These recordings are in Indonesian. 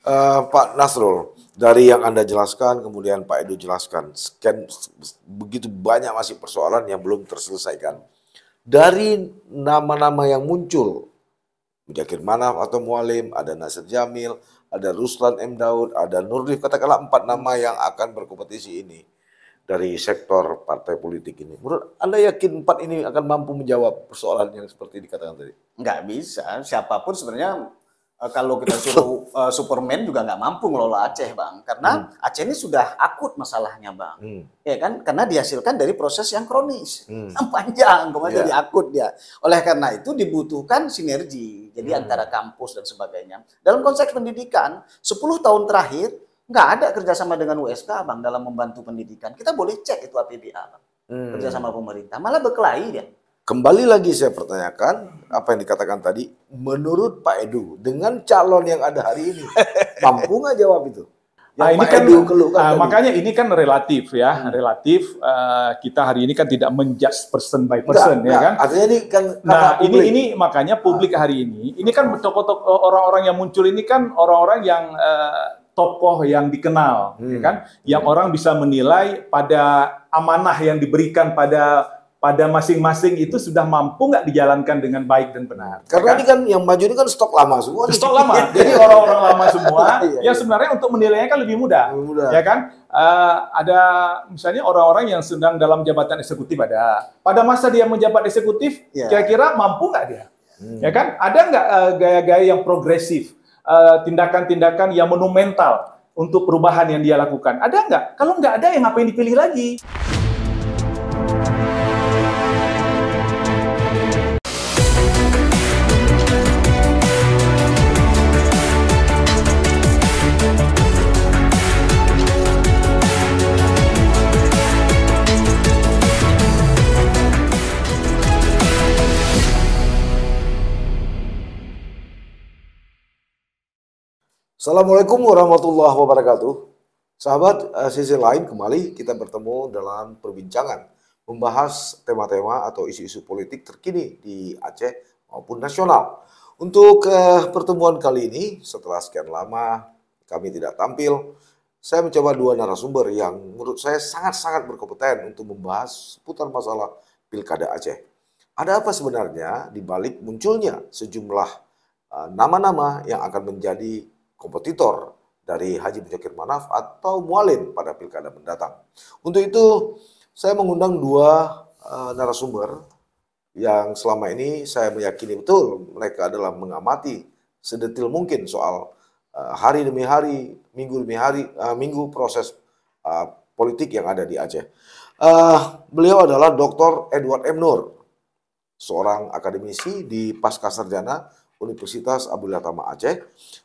Pak Nasrul, dari yang Anda jelaskan, kemudian Pak Edu jelaskan, sekian begitu banyak masih persoalan yang belum terselesaikan. Dari nama-nama yang muncul, Mudzakkir Manaf atau Mualim, ada Nasir Jamil, ada Ruslan M. Daud, ada Nurdin, katakanlah 4 nama yang akan berkompetisi ini dari sektor partai politik ini. Menurut Anda yakin 4 ini akan mampu menjawab persoalan yang seperti dikatakan tadi? Nggak bisa, siapapun sebenarnya kalau kita suruh Superman juga nggak mampu ngelola Aceh, Bang. Karena Aceh ini sudah akut masalahnya, Bang. Ya kan? Karena dihasilkan dari proses yang kronis, yang panjang, kemudian jadi akut dia. Oleh karena itu dibutuhkan sinergi. Jadi antara kampus dan sebagainya. Dalam konteks pendidikan, 10 tahun terakhir nggak ada kerjasama dengan USK, Bang, dalam membantu pendidikan. Kita boleh cek itu APBA, Bang. Kerjasama pemerintah. Malah berkelahi dia. Kembali lagi saya pertanyakan apa yang dikatakan tadi, menurut Pak Edu dengan calon yang ada hari ini mampu nggak jawab itu? Nah, ini kan makanya ini kan relatif ya, relatif. Kita hari ini kan tidak menjudge person by person, ya kan? Artinya ini kan. Nah, ini makanya publik hari ini kan tokoh-tokoh orang-orang yang muncul ini kan orang-orang yang tokoh yang dikenal, ya kan? Yang orang bisa menilai pada amanah yang diberikan pada masing-masing itu sudah mampu nggak dijalankan dengan baik dan benar. Karena ini kan yang maju ini kan stok lama semua. Stok lama. Jadi orang-orang lama semua yang sebenarnya untuk menilainya kan lebih mudah. Ya kan? Ada misalnya orang-orang yang sedang dalam jabatan eksekutif ada. Pada masa dia menjabat eksekutif, kira-kira mampu nggak dia? Ya kan? Ada nggak gaya-gaya yang progresif? Tindakan-tindakan yang monumental untuk perubahan yang dia lakukan? Ada nggak? Kalau nggak ada, yang ngapain dipilih lagi? Assalamualaikum warahmatullahi wabarakatuh. Sahabat, sisi lain kembali kita bertemu dalam perbincangan membahas tema-tema atau isu-isu politik terkini di Aceh maupun nasional. Untuk pertemuan kali ini, setelah sekian lama kami tidak tampil, saya mencoba 2 narasumber yang menurut saya sangat-sangat berkompeten untuk membahas seputar masalah Pilkada Aceh. Ada apa sebenarnya di balik munculnya sejumlah nama-nama yang akan menjadi kompetitor dari Haji Mudzakkir Manaf atau Mualim pada pilkada mendatang. Untuk itu, saya mengundang 2 narasumber yang selama ini saya meyakini betul mereka adalah mengamati sedetil mungkin soal hari demi hari, minggu demi hari, minggu proses politik yang ada di Aceh. Beliau adalah Dr. Edward M. Nur, seorang akademisi di Pascasarjana Universitas Abdullah Tama Aceh.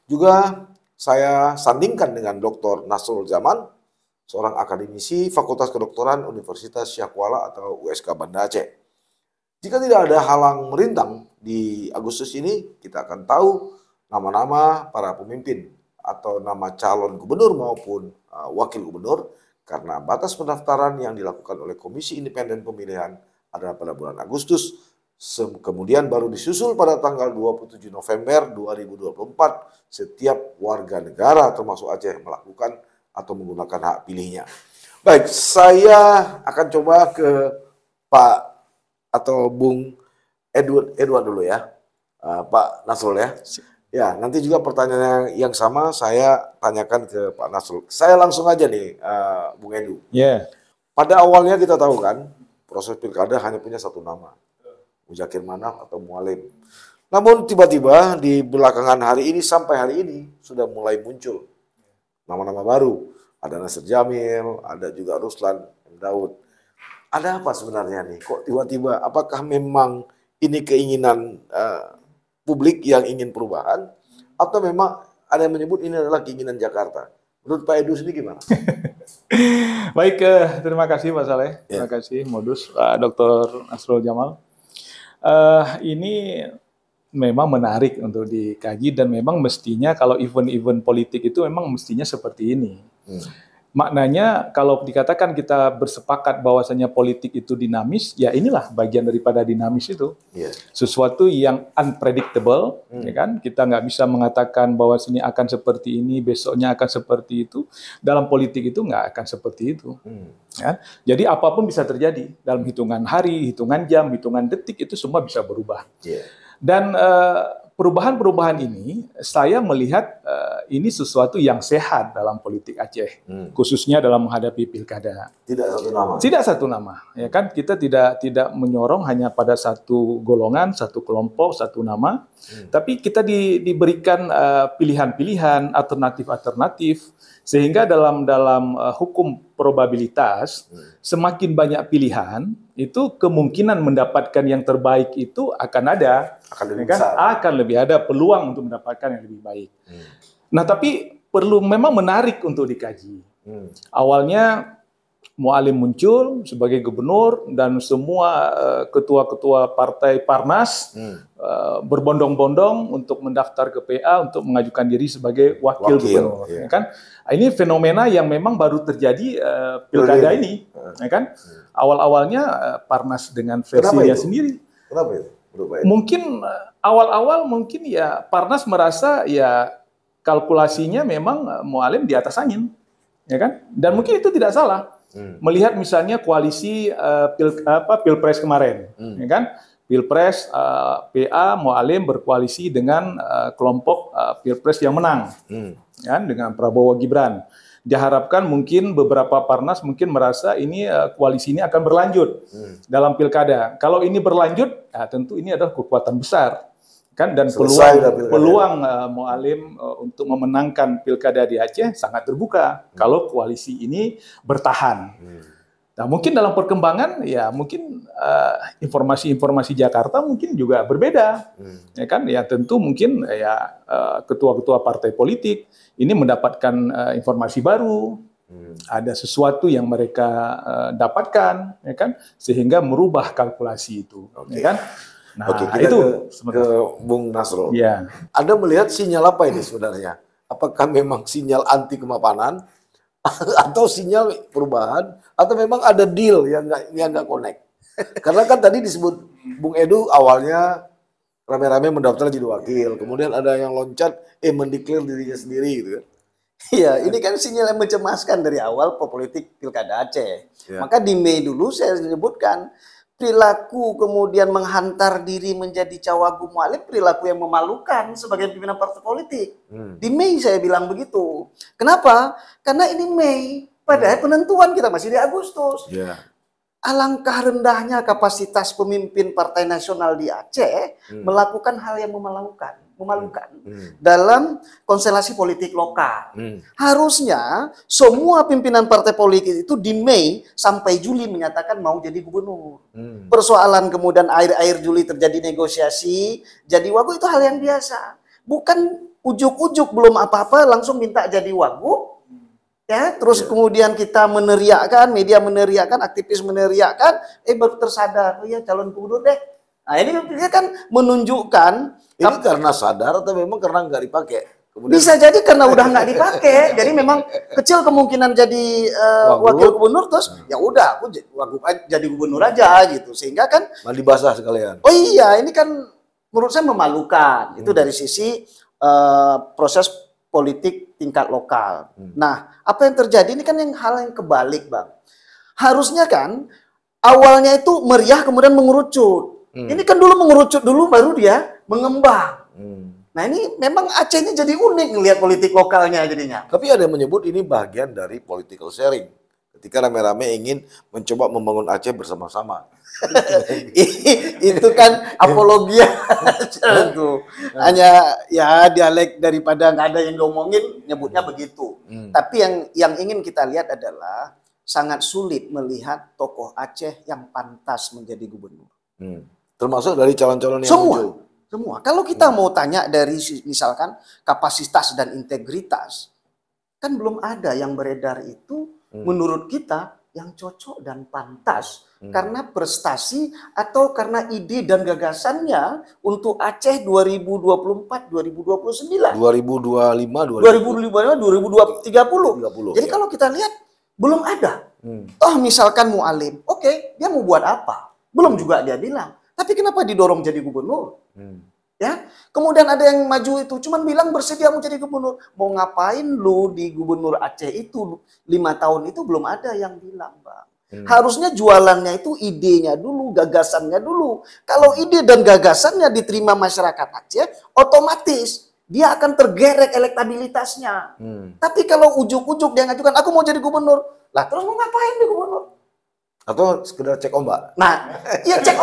Juga saya sandingkan dengan Dr. Nasrul Zaman, seorang akademisi Fakultas Kedokteran Universitas Syah Kuala atau USK Banda Aceh. Jika tidak ada halang merintang di Agustus ini, kita akan tahu nama-nama para pemimpin atau nama calon gubernur maupun wakil gubernur, karena batas pendaftaran yang dilakukan oleh Komisi Independen Pemilihan adalah pada bulan Agustus. Kemudian baru disusul pada tanggal 27 November 2024 setiap warga negara termasuk Aceh melakukan atau menggunakan hak pilihnya. Baik, saya akan coba ke Pak atau Bung Edward dulu ya, Pak Nasrul ya. Ya, nanti juga pertanyaan yang sama saya tanyakan ke Pak Nasrul. Saya langsung aja nih, Bung Edu. Pada awalnya kita tahu kan, proses pilkada hanya punya 1 nama, Mudzakkir Manaf atau Mualim. Namun tiba-tiba di belakangan hari ini sampai hari ini sudah mulai muncul nama-nama baru. Ada Nasir Jamil, ada juga Ruslan M. Daud. Ada apa sebenarnya nih? Kok tiba-tiba? Apakah memang ini keinginan publik yang ingin perubahan? Atau memang ada yang menyebut ini adalah keinginan Jakarta? Menurut Pak Edu sendiri gimana? Baik, terima kasih Pak Saleh. Terima kasih Modus, Dr. Nasrul Jamal. Ini memang menarik untuk dikaji dan memang mestinya kalau event-event politik itu memang mestinya seperti ini. Maknanya kalau dikatakan kita bersepakat bahwasanya politik itu dinamis, ya inilah bagian daripada dinamis itu. Sesuatu yang unpredictable, ya kan? Kita nggak bisa mengatakan bahwa sini akan seperti ini, besoknya akan seperti itu. Dalam politik itu nggak akan seperti itu. Ya? Jadi apapun bisa terjadi dalam hitungan hari, hitungan jam, hitungan detik itu semua bisa berubah. Dan perubahan-perubahan ini saya melihat ini sesuatu yang sehat dalam politik Aceh, khususnya dalam menghadapi pilkada. Tidak satu nama. Tidak satu nama, ya kan? Kita tidak menyorong hanya pada satu golongan, satu kelompok, satu nama, tapi kita diberikan pilihan-pilihan, alternatif-alternatif, sehingga dalam hukum probabilitas semakin banyak pilihan itu kemungkinan mendapatkan yang terbaik itu akan ada, akan lebih ada peluang untuk mendapatkan yang lebih baik. Nah, tapi perlu memang menarik untuk dikaji. Awalnya Mualim muncul sebagai gubernur dan semua ketua-ketua partai Parnas berbondong-bondong untuk mendaftar ke PA untuk mengajukan diri sebagai wakil gubernur. Ya kan? Ini fenomena yang memang baru terjadi pilkada ini, ya kan? Awal-awalnya Parnas dengan versinya sendiri. Kenapa itu? Mungkin awal-awal mungkin ya Parnas merasa ya kalkulasinya memang Mualim di atas angin, ya kan? Dan mungkin itu tidak salah. Melihat misalnya koalisi Pilpres kemarin, ya kan? Pilpres PA Mualim berkoalisi dengan kelompok Pilpres yang menang, ya, dengan Prabowo Gibran. Diharapkan mungkin beberapa Parnas mungkin merasa ini koalisi ini akan berlanjut dalam pilkada. Kalau ini berlanjut, ya tentu ini adalah kekuatan besar. Kan, dan peluang Mualim untuk memenangkan pilkada di Aceh sangat terbuka kalau koalisi ini bertahan. Nah, mungkin dalam perkembangan ya mungkin informasi-informasi Jakarta mungkin juga berbeda. Ya kan, ya tentu mungkin ya ketua-ketua partai politik ini mendapatkan informasi baru. Ada sesuatu yang mereka dapatkan, ya kan, sehingga merubah kalkulasi itu, ya kan. Nah, kita itu ke Bung Nasrul. Ya. Anda melihat sinyal apa ini sebenarnya? Apakah memang sinyal anti kemapanan atau sinyal perubahan atau memang ada deal yang nggak connect? Karena kan tadi disebut Bung Edu awalnya rame-rame mendaftar jadi wakil, kemudian ada yang loncat mendeklar dirinya sendiri gitu kan. Iya, ini kan sinyal yang mencemaskan dari awal politik pilkada Aceh. Maka di Mei dulu saya sebutkan perilaku kemudian menghantar diri menjadi cawagup Mualim, perilaku yang memalukan sebagai pimpinan partai politik. Di Mei saya bilang begitu. Kenapa? Karena ini Mei, padahal penentuan kita masih di Agustus. Alangkah rendahnya kapasitas pemimpin Partai Nasional di Aceh melakukan hal yang memalukan dalam konstelasi politik lokal. Harusnya semua pimpinan partai politik itu di Mei sampai Juli menyatakan mau jadi gubernur. Persoalan kemudian akhir Juli terjadi negosiasi, jadi wagub itu hal yang biasa. Bukan ujuk-ujuk belum apa-apa langsung minta jadi wagub. Ya, terus kemudian kita meneriakkan, media meneriakkan, aktivis meneriakkan, baru tersadar, oh ya calon gubernur deh. Nah, ini kan menunjukkan ini karena sadar atau memang karena nggak dipakai? Kemudian... Bisa jadi karena udah nggak dipakai, jadi memang kecil kemungkinan jadi wakil gubernur, terus ya udah aku jadi gubernur aja gitu, sehingga kan mandi basah sekalian. Oh iya, ini kan menurut saya memalukan itu dari sisi proses politik tingkat lokal. Nah, apa yang terjadi ini kan hal yang kebalik, Bang. Harusnya kan awalnya itu meriah kemudian mengerucut. Ini kan dulu mengerucut dulu baru dia mengembang. Nah, ini memang Aceh ini jadi unik ngelihat politik lokalnya jadinya. Tapi ada yang menyebut ini bagian dari political sharing. Ketika rame-rame ingin mencoba membangun Aceh bersama-sama. Itu kan apologia itu. Hanya ya dialek daripada nggak ada yang ngomongin nyebutnya begitu. Tapi yang ingin kita lihat adalah sangat sulit melihat tokoh Aceh yang pantas menjadi gubernur. Termasuk dari calon-calon yang muncul. Semua. Kalau kita mau tanya dari misalkan kapasitas dan integritas, kan belum ada yang beredar itu menurut kita yang cocok dan pantas karena prestasi atau karena ide dan gagasannya untuk Aceh 2024-2029. 2025-2030. Jadi kalau kita lihat belum ada. Toh misalkan Mualim, oke, dia mau buat apa? Belum juga dia bilang. Tapi kenapa didorong jadi gubernur? Ya, kemudian ada yang maju itu, cuman bilang bersedia mau jadi gubernur. Mau ngapain lu di gubernur Aceh itu 5 tahun itu belum ada yang bilang, Bang. Harusnya jualannya itu idenya dulu, gagasannya dulu. Kalau ide dan gagasannya diterima masyarakat Aceh, otomatis dia akan tergerek elektabilitasnya. Tapi kalau ujuk-ujuk dia ngajukan, aku mau jadi gubernur. Lah terus mau ngapain di gubernur? Atau sekedar cek ombak. Nah, ya cek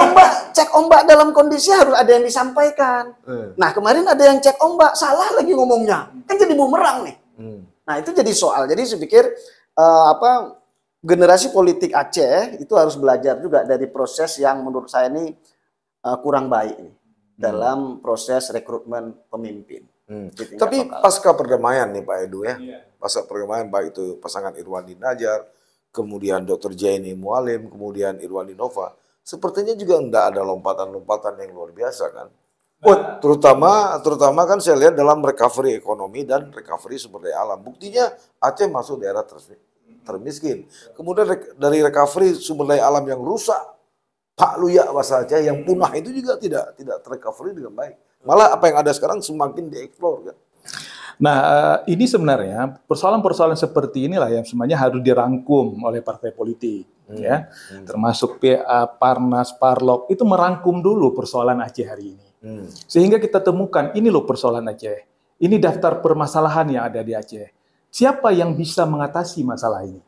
ombak dalam kondisi harus ada yang disampaikan. Nah, kemarin ada yang cek ombak, salah lagi ngomongnya. Kan jadi bumerang nih. Nah, itu jadi soal. Jadi saya pikir generasi politik Aceh itu harus belajar juga dari proses yang menurut saya ini kurang baik nih, dalam proses rekrutmen pemimpin. Tapi pasca perdamaian nih Pak Edu ya. Pasca perdamaian baik itu pasangan Irwandi Najar, kemudian Dr. Jaini Mualim, kemudian Irwandi Nova, sepertinya juga tidak ada lompatan-lompatan yang luar biasa kan. Terutama kan saya lihat dalam recovery ekonomi dan recovery sumber daya alam. Buktinya Aceh masuk daerah termiskin. Kemudian dari recovery sumber daya alam yang rusak, Pak Luya bahasa Aceh yang punah itu juga tidak terrecovery dengan baik. Malah apa yang ada sekarang semakin dieksplor kan. Nah, ini sebenarnya persoalan-persoalan seperti inilah yang sebenarnya harus dirangkum oleh partai politik, ya, termasuk PA, Parnas, Parlok itu merangkum dulu persoalan Aceh hari ini, sehingga kita temukan ini loh persoalan Aceh, ini daftar permasalahan yang ada di Aceh, siapa yang bisa mengatasi masalah ini?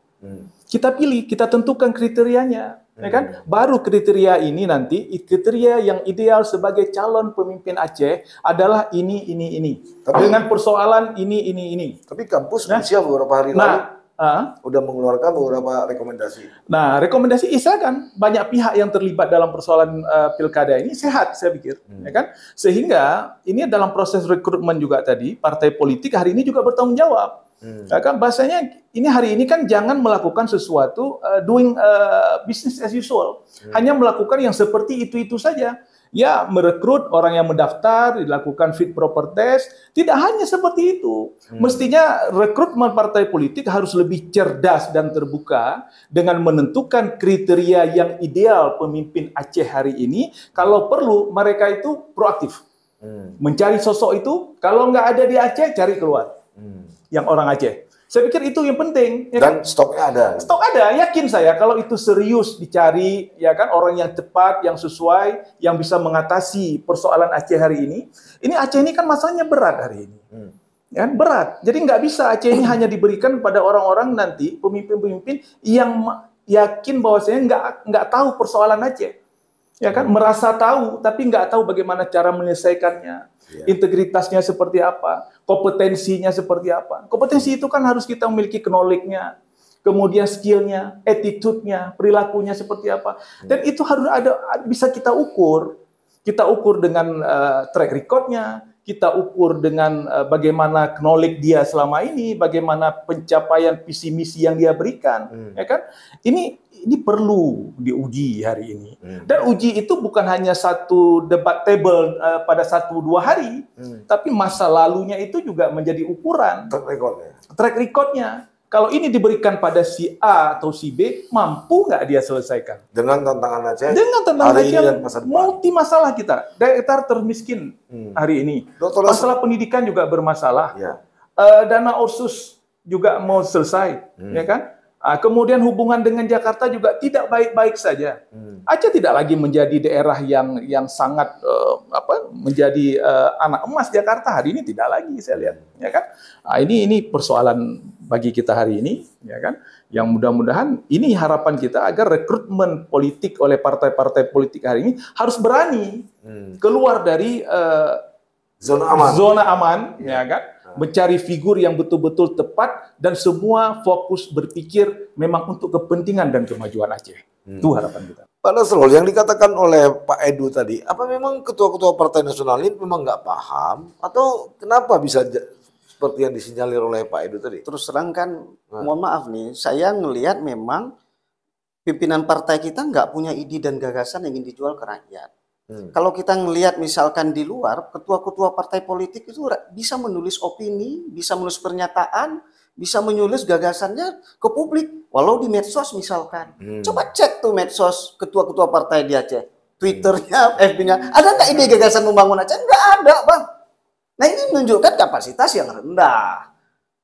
Kita pilih, kita tentukan kriterianya, ya kan? Baru kriteria ini nanti, kriteria yang ideal sebagai calon pemimpin Aceh adalah ini. Tapi, dengan persoalan ini. Tapi kampus Rusia beberapa hari lalu udah mengeluarkan beberapa rekomendasi. Nah, rekomendasi kan banyak pihak yang terlibat dalam persoalan pilkada ini sehat, saya pikir, ya kan? Sehingga ini dalam proses rekrutmen juga tadi, partai politik hari ini juga bertanggung jawab. Ya kan bahasanya ini hari ini kan jangan melakukan sesuatu doing business as usual, hanya melakukan yang seperti itu saja. Ya, merekrut orang yang mendaftar, dilakukan fit proper test, tidak hanya seperti itu. Mestinya rekrutmen partai politik harus lebih cerdas dan terbuka dengan menentukan kriteria yang ideal pemimpin Aceh hari ini. Kalau perlu mereka itu proaktif, mencari sosok itu. Kalau nggak ada di Aceh, cari keluar. Yang orang Aceh. Saya pikir itu yang penting. Ya dan kan? stoknya ada. Stok ada, yakin saya kalau itu serius dicari, ya kan, orang yang tepat, yang sesuai, yang bisa mengatasi persoalan Aceh hari ini. Ini Aceh ini kan masalahnya berat hari ini. Ya, berat. Jadi nggak bisa Aceh ini hanya diberikan pada orang-orang nanti, pemimpin-pemimpin yang yakin bahwasanya nggak tahu persoalan Aceh. Ya kan, merasa tahu, tapi nggak tahu bagaimana cara menyelesaikannya. Integritasnya seperti apa, kompetensinya seperti apa. Kompetensi itu kan harus kita memiliki knowledge-nya, kemudian skill-nya, attitude-nya, perilakunya seperti apa. Dan itu harus ada, bisa kita ukur. Kita ukur dengan track record-nya, kita ukur dengan bagaimana knowledge dia selama ini, bagaimana pencapaian visi misi yang dia berikan, ya kan? Ini perlu diuji hari ini. Dan uji itu bukan hanya satu debatable pada 1-2 hari, tapi masa lalunya itu juga menjadi ukuran. Track recordnya. Kalau ini diberikan pada si A atau si B, mampu nggak dia selesaikan? Dengan tantangan Aceh, dengan tantangan hari Aceh, ini dan masa depan. multi masalah kita. Daerah termiskin hari ini. Masalah pendidikan juga bermasalah. Dana otsus juga mau selesai, ya kan? Kemudian hubungan dengan Jakarta juga tidak baik-baik saja. Aceh tidak lagi menjadi daerah yang sangat menjadi anak emas Jakarta hari ini, tidak lagi saya lihat, ya kan? Ini persoalan bagi kita hari ini, ya kan? Yang mudah-mudahan ini harapan kita agar rekrutmen politik oleh partai-partai politik hari ini harus berani keluar dari zona aman, ya kan? Mencari figur yang betul-betul tepat dan semua fokus berpikir memang untuk kepentingan dan kemajuan Aceh. Itu harapan kita. Pak Nasrul, yang dikatakan oleh Pak Edu tadi, apa memang ketua-ketua partai nasional ini memang nggak paham atau kenapa bisa seperti yang disinyalir oleh Pak Edu tadi? Terus terang kan, mohon maaf nih, saya ngelihat memang pimpinan partai kita nggak punya ide dan gagasan yang ingin dijual ke rakyat. Kalau kita ngelihat misalkan di luar, ketua-ketua partai politik itu bisa menulis opini, bisa menulis pernyataan, bisa menulis gagasannya ke publik, walau di medsos misalkan. Coba cek tuh medsos ketua-ketua partai di Aceh, Twitternya, FB-nya, ada nggak ide gagasan membangun Aceh? Nggak ada, Bang. Nah ini menunjukkan kapasitas yang rendah.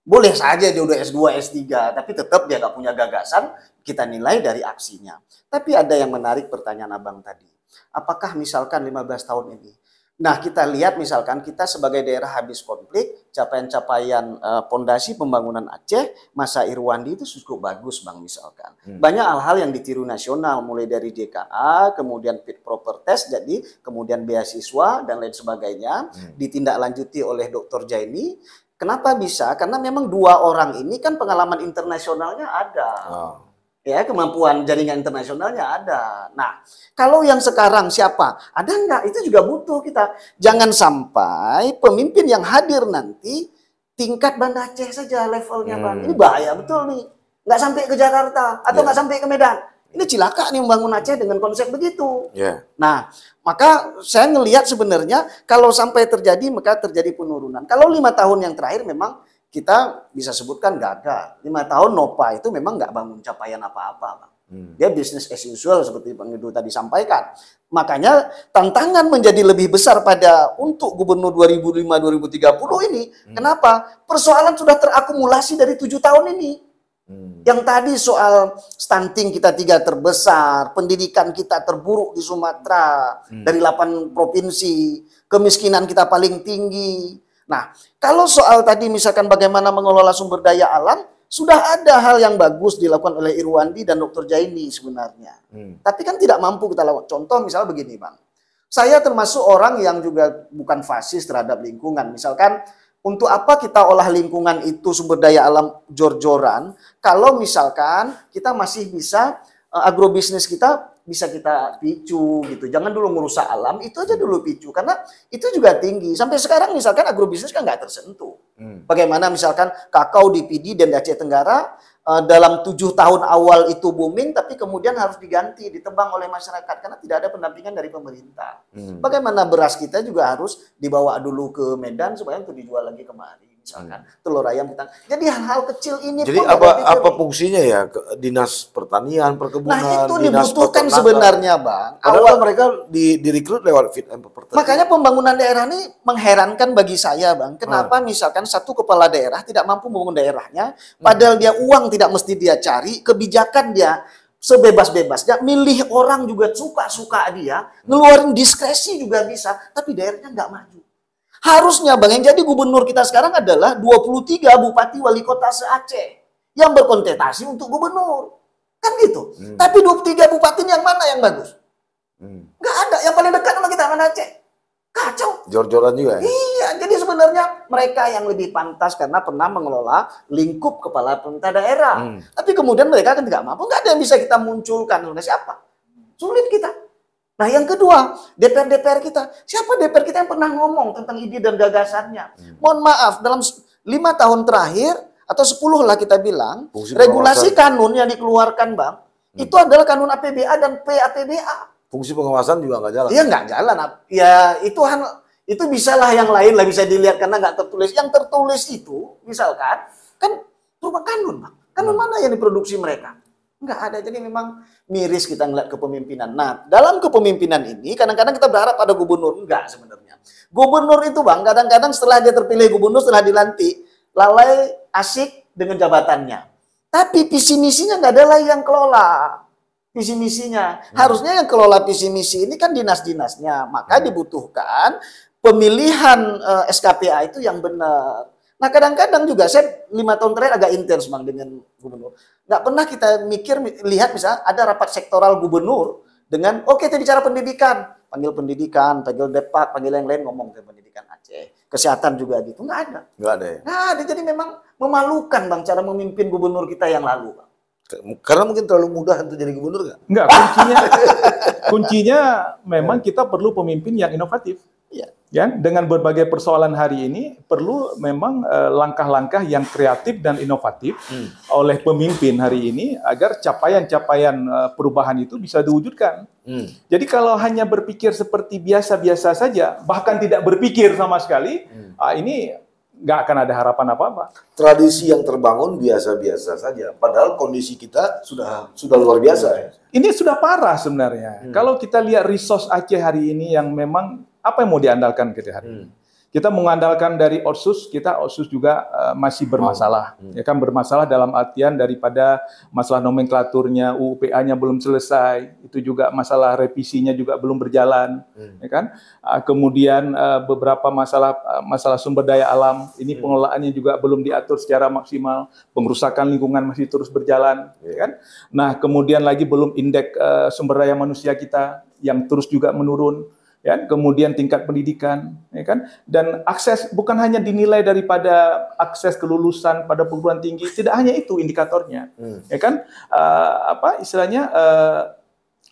Boleh saja dia udah S2, S3, tapi tetap dia nggak punya gagasan, kita nilai dari aksinya. Tapi ada yang menarik pertanyaan Abang tadi. Apakah misalkan 15 tahun ini? Nah, kita lihat misalkan kita sebagai daerah habis konflik, capaian-capaian pondasi pembangunan Aceh, masa Irwandi itu cukup bagus, Bang, misalkan. Banyak hal-hal yang ditiru nasional, mulai dari DKA, kemudian fit proper test, jadi kemudian beasiswa, dan lain sebagainya, ditindaklanjuti oleh Dr. Jaini. Kenapa bisa? Karena memang dua orang ini kan pengalaman internasionalnya ada. Ya, kemampuan jaringan internasionalnya ada. Nah, kalau yang sekarang siapa? Ada enggak? Itu juga butuh kita. Jangan sampai pemimpin yang hadir nanti tingkat Banda Aceh saja levelnya, Bang. Ini bahaya betul nih. Nggak sampai ke Jakarta atau nggak sampai ke Medan. Ini cilaka nih membangun Aceh dengan konsep begitu. Nah, maka saya ngelihat sebenarnya kalau sampai terjadi, maka terjadi penurunan. Kalau 5 tahun yang terakhir memang kita bisa sebutkan gagal. 5 tahun Nova itu memang nggak bangun capaian apa-apa, Bang. Dia bisnis as usual seperti Bang Edo tadi sampaikan. Makanya tantangan menjadi lebih besar pada untuk gubernur 2005-2030 ini. Kenapa? Persoalan sudah terakumulasi dari 7 tahun ini. Yang tadi soal stunting kita 3 terbesar, pendidikan kita terburuk di Sumatera dari 8 provinsi, kemiskinan kita paling tinggi. Nah, kalau soal tadi misalkan bagaimana mengelola sumber daya alam, sudah ada hal yang bagus dilakukan oleh Irwandi dan Dr. Jaini sebenarnya. Tapi kan tidak mampu kita lakukan. Contoh misalnya begini, Bang. Saya termasuk orang yang juga bukan fasis terhadap lingkungan. Misalkan, untuk apa kita olah lingkungan itu sumber daya alam jor-joran, kalau misalkan kita masih bisa, agrobisnis kita bisa kita picu gitu. Jangan dulu merusak alam, itu aja dulu picu. Karena itu juga tinggi. Sampai sekarang misalkan agrobisnis kan nggak tersentuh. Bagaimana misalkan kakao di PD dan di Aceh Tenggara, dalam 7 tahun awal itu booming, tapi kemudian harus diganti, ditebang oleh masyarakat. Karena tidak ada pendampingan dari pemerintah. Bagaimana beras kita juga harus dibawa dulu ke Medan supaya untuk dijual lagi kemari. Misalkan telur ayam kita. Jadi hal-hal kecil ini. Jadi apa fungsinya ya dinas pertanian, perkebunan, nah itu dinas dibutuhkan sebenarnya, Bang. Awal mereka direkrut lewat fit and proper test. Makanya pembangunan daerah ini mengherankan bagi saya, Bang. Kenapa misalkan satu kepala daerah tidak mampu membangun daerahnya, padahal dia uang tidak mesti dia cari, kebijakan dia sebebas-bebasnya, milih orang juga suka-suka dia, ngeluarin diskresi juga bisa, tapi daerahnya nggak maju. Harusnya, Bang, yang jadi gubernur kita sekarang adalah 23 bupati wali kota se-Aceh yang berkontestasi untuk gubernur. Kan gitu. Tapi 23 bupati yang mana yang bagus? Nggak ada. Yang paling dekat sama kita mana Aceh. Kacau. Jor-joran juga ya? Iya. Jadi sebenarnya mereka yang lebih pantas karena pernah mengelola lingkup kepala pemerintah daerah. Tapi kemudian mereka kan tidak mampu. Nggak ada yang bisa kita munculkan. Siapa? Sulit kita. Nah yang kedua, DPR kita. Siapa DPR kita yang pernah ngomong tentang ide dan gagasannya? Mohon maaf, dalam 5 tahun terakhir, atau 10 lah kita bilang, regulasi kanun yang dikeluarkan, Bang, itu adalah kanun APBA dan PAPBA. Fungsi pengawasan juga nggak jalan? Iya nggak jalan. Ya itu bisalah yang lain lah bisa dilihat karena nggak tertulis. Yang tertulis itu, misalkan, kan berupa kanun, Bang. Kanun mana yang diproduksi mereka? Nggak ada. Jadi memang miris kita ngeliat kepemimpinan. Nah, dalam kepemimpinan ini kadang-kadang kita berharap ada gubernur. Enggak sebenarnya. Gubernur itu, Bang, kadang-kadang setelah dia terpilih gubernur, setelah dilantik, lalai asik dengan jabatannya. Tapi visi misinya nggak ada lagi yang kelola. Visi misinya. Harusnya yang kelola visi misi ini kan dinas-dinasnya. Maka dibutuhkan pemilihan SKPA itu yang benar. Nah kadang-kadang juga saya 5 tahun terakhir agak intens, Bang, dengan gubernur. Nggak pernah kita lihat misalnya ada rapat sektoral gubernur dengan, oke, kita bicara pendidikan. Panggil pendidikan, panggil depak, panggil yang lain ngomong ke pendidikan Aceh. Kesehatan juga gitu. Nggak ada. Nggak ada ya? Nggak ada. Jadi memang memalukan, Bang, cara memimpin gubernur kita yang lalu, Bang. Karena mungkin terlalu mudah untuk jadi gubernur nggak? Enggak, kuncinya memang kita perlu pemimpin yang inovatif. Iya. Ya, dengan berbagai persoalan hari ini perlu memang langkah-langkah yang kreatif dan inovatif oleh pemimpin hari ini agar capaian-capaian perubahan itu bisa diwujudkan. Jadi kalau hanya berpikir seperti biasa-biasa saja, bahkan tidak berpikir sama sekali, ini nggak akan ada harapan apa-apa. Tradisi yang terbangun biasa-biasa saja, padahal kondisi kita sudah luar biasa. Ya. Ini sudah parah sebenarnya. Kalau kita lihat resource Aceh hari ini yang memang apa yang mau diandalkan kita hari ini? Kita mengandalkan dari Otsus, Otsus juga masih bermasalah. Ya kan, bermasalah dalam artian daripada masalah nomenklaturnya, UUPA-nya belum selesai, itu juga masalah revisinya juga belum berjalan, ya kan? Kemudian beberapa masalah sumber daya alam, ini pengelolaannya juga belum diatur secara maksimal, pengrusakan lingkungan masih terus berjalan, ya kan? Nah, kemudian lagi belum indeks sumber daya manusia kita yang terus juga menurun. Ya, kemudian tingkat pendidikan, ya kan, dan akses bukan hanya dinilai daripada akses kelulusan pada perguruan tinggi, tidak hanya itu indikatornya, ya kan,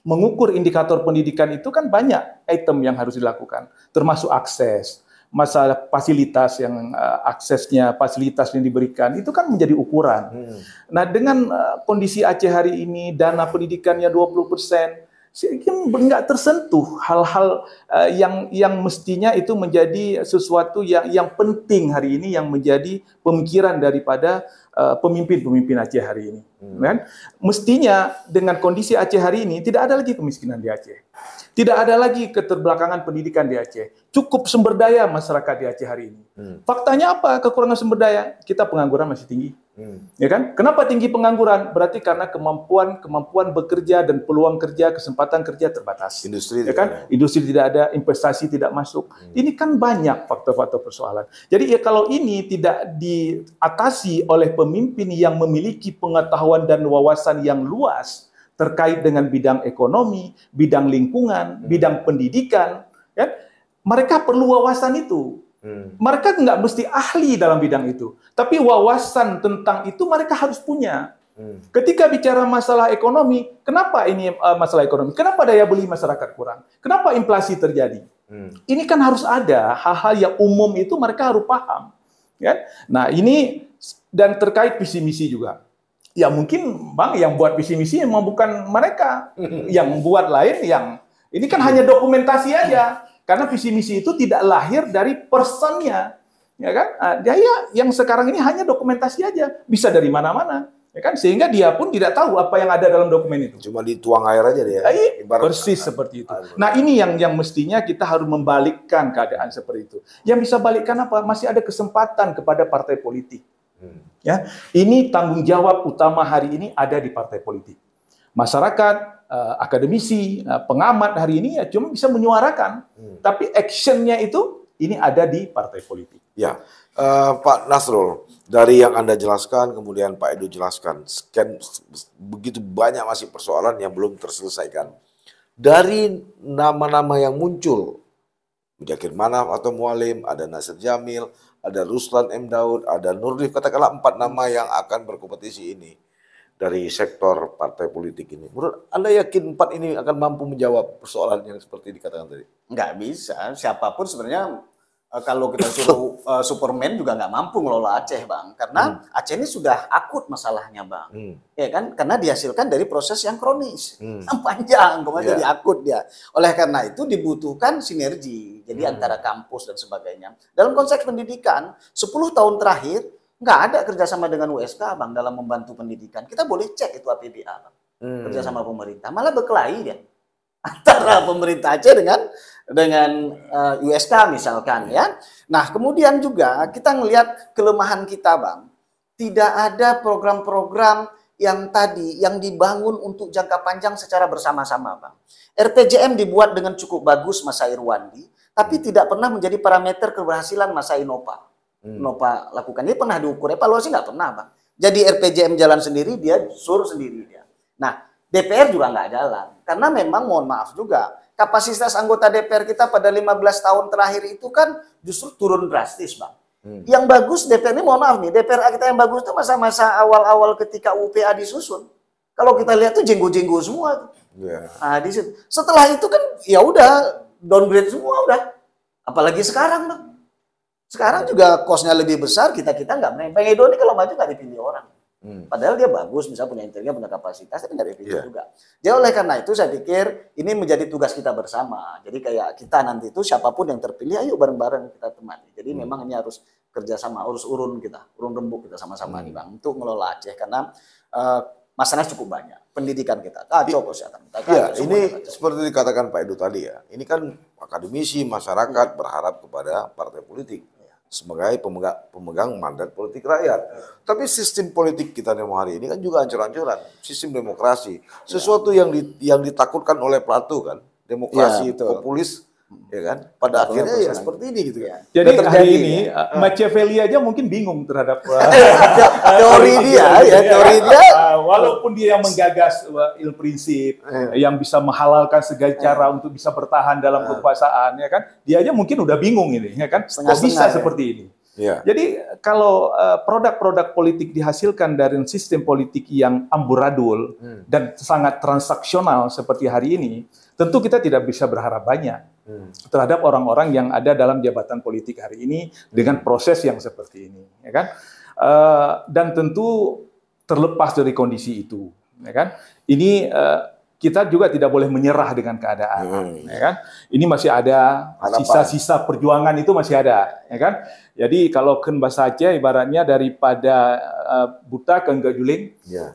mengukur indikator pendidikan itu kan banyak item yang harus dilakukan, termasuk akses, masalah fasilitas yang aksesnya, fasilitas yang diberikan itu kan menjadi ukuran. Nah, dengan kondisi Aceh hari ini dana pendidikannya 20%. Nggak tersentuh hal-hal yang mestinya itu menjadi sesuatu yang penting hari ini, yang menjadi pemikiran daripada pemimpin-pemimpin Aceh hari ini. Kan? Mestinya dengan kondisi Aceh hari ini tidak ada lagi kemiskinan di Aceh. Tidak ada lagi keterbelakangan pendidikan di Aceh. Cukup sumber daya masyarakat di Aceh hari ini. Faktanya apa? Kekurangan sumber daya. Kita pengangguran masih tinggi. Ya kan? Kenapa tinggi pengangguran? Berarti karena kemampuan bekerja dan peluang kerja, kesempatan kerja terbatas. Industri, ya kan? Industri tidak ada, investasi tidak masuk. Ini kan banyak faktor-faktor persoalan. Jadi ya kalau ini tidak diatasi oleh pemimpin yang memiliki pengetahuan dan wawasan yang luas terkait dengan bidang ekonomi, bidang lingkungan, bidang pendidikan, ya, mereka perlu wawasan itu. Mereka nggak mesti ahli dalam bidang itu, tapi wawasan tentang itu mereka harus punya. Ketika bicara masalah ekonomi, kenapa ini masalah ekonomi? Kenapa daya beli masyarakat kurang? Kenapa inflasi terjadi? Ini kan harus ada hal-hal yang umum itu mereka harus paham. Ya? Nah ini dan terkait visi misi juga. Ya mungkin Bang yang buat visi misi memang bukan mereka, yang buat lain yang ini kan hanya dokumentasi aja. Karena visi misi itu tidak lahir dari personnya, ya kan? Dia yang sekarang ini hanya dokumentasi aja, bisa dari mana-mana, ya kan? Sehingga dia pun tidak tahu apa yang ada dalam dokumen itu. Cuma dituang air aja dia. Persis seperti itu. Nah ini yang mestinya kita harus membalikkan keadaan seperti itu. Yang bisa balikkan apa? Masih ada kesempatan kepada partai politik. Ya, ini tanggung jawab utama hari ini ada di partai politik. Masyarakat, akademisi, pengamat hari ini ya cuma bisa menyuarakan, tapi actionnya itu ini ada di partai politik. Ya, Pak Nasrul, dari yang Anda jelaskan, kemudian Pak Edu jelaskan, sekian begitu banyak masih persoalan yang belum terselesaikan. Dari nama-nama yang muncul, Mudzakkir Manaf atau Mualim, ada Nasir Jamil, ada Ruslan M. Daud, ada Nurdif, katakanlah 4 nama yang akan berkompetisi ini. Dari sektor partai politik ini. Menurut Anda yakin 4 ini akan mampu menjawab persoalan yang seperti dikatakan tadi? Nggak bisa. Siapapun sebenarnya kalau kita suruh Superman juga nggak mampu ngelola Aceh, Bang. Karena Aceh ini sudah akut masalahnya, Bang. Ya kan? Karena dihasilkan dari proses yang kronis. Yang panjang, kemudian jadi akut dia. Oleh karena itu dibutuhkan sinergi. Jadi antara kampus dan sebagainya. Dalam konteks pendidikan, 10 tahun terakhir, nggak ada kerjasama dengan USK, Bang, dalam membantu pendidikan. Kita boleh cek itu APBA, Bang. Kerjasama pemerintah. Malah berkelahi dia. Antara pemerintah Aceh dengan USK misalkan, ya. Nah, kemudian juga kita ngelihat kelemahan kita, Bang. Tidak ada program-program yang dibangun untuk jangka panjang secara bersama-sama, Bang. RPJM dibuat dengan cukup bagus masa Irwandi, tapi tidak pernah menjadi parameter keberhasilan masa Innova. Innova lakukan. Ini pernah diukur, evaluasi nggak pernah, Bang. Jadi RPJM jalan sendiri, dia suruh sendiri dia. Nah, DPR juga nggak jalan. Karena memang, mohon maaf juga, kapasitas anggota DPR kita pada 15 tahun terakhir itu kan justru turun drastis, Bang. Yang bagus DPR ini, mohon maaf nih, DPR kita yang bagus itu masa-masa awal-awal ketika UPA disusun. Kalau kita lihat tuh jenggo-jenggo semua. Nah, setelah itu kan ya udah downgrade semua udah. Apalagi sekarang, Bang. Sekarang juga kosnya lebih besar, kita nggak main. Bang Edo ini kalau maju nggak dipilih orang. Padahal dia bagus, misalnya punya intelligence, punya kapasitas, tapi nggak dipilih juga. Jadi oleh karena itu saya pikir ini menjadi tugas kita bersama. Jadi kayak kita nanti itu siapapun yang terpilih, ayo bareng-bareng kita temani. Jadi memang ini harus kerjasama, urus urun rembuk kita sama-sama nih Bang, untuk ngelola Aceh. Karena masalahnya cukup banyak. Pendidikan kita kacau, kesehatan kita kacau. Ini seperti dikatakan Pak Edo tadi ya. Ini kan akademisi, masyarakat berharap kepada partai politik sebagai pemegang mandat politik rakyat. Tapi sistem politik kita hari ini kan juga hancur-hancuran. Sistem demokrasi, sesuatu yang ditakutkan oleh Plato kan, demokrasi populis, ya kan? Pada akhirnya ya seperti ini gitu ya. Jadi hari ini Machiavelli aja mungkin bingung terhadap teori dia. Walaupun dia yang menggagas il prinsip, yang bisa menghalalkan segala cara untuk bisa bertahan dalam kekuasaan, ya kan? Dia aja mungkin udah bingung ini, ya kan? Kok bisa seperti ini? Jadi kalau produk-produk politik dihasilkan dari sistem politik yang amburadul dan sangat transaksional seperti hari ini, tentu kita tidak bisa berharap banyak terhadap orang-orang yang ada dalam jabatan politik hari ini dengan proses yang seperti ini, ya kan? Dan tentu terlepas dari kondisi itu, ya kan? Ini kita juga tidak boleh menyerah dengan keadaan, ya kan? Ini masih ada sisa-sisa perjuangan, itu masih ada, ya kan? Jadi kalau ken bahasa Aceh ibaratnya daripada buta ke enggak juling. Ya,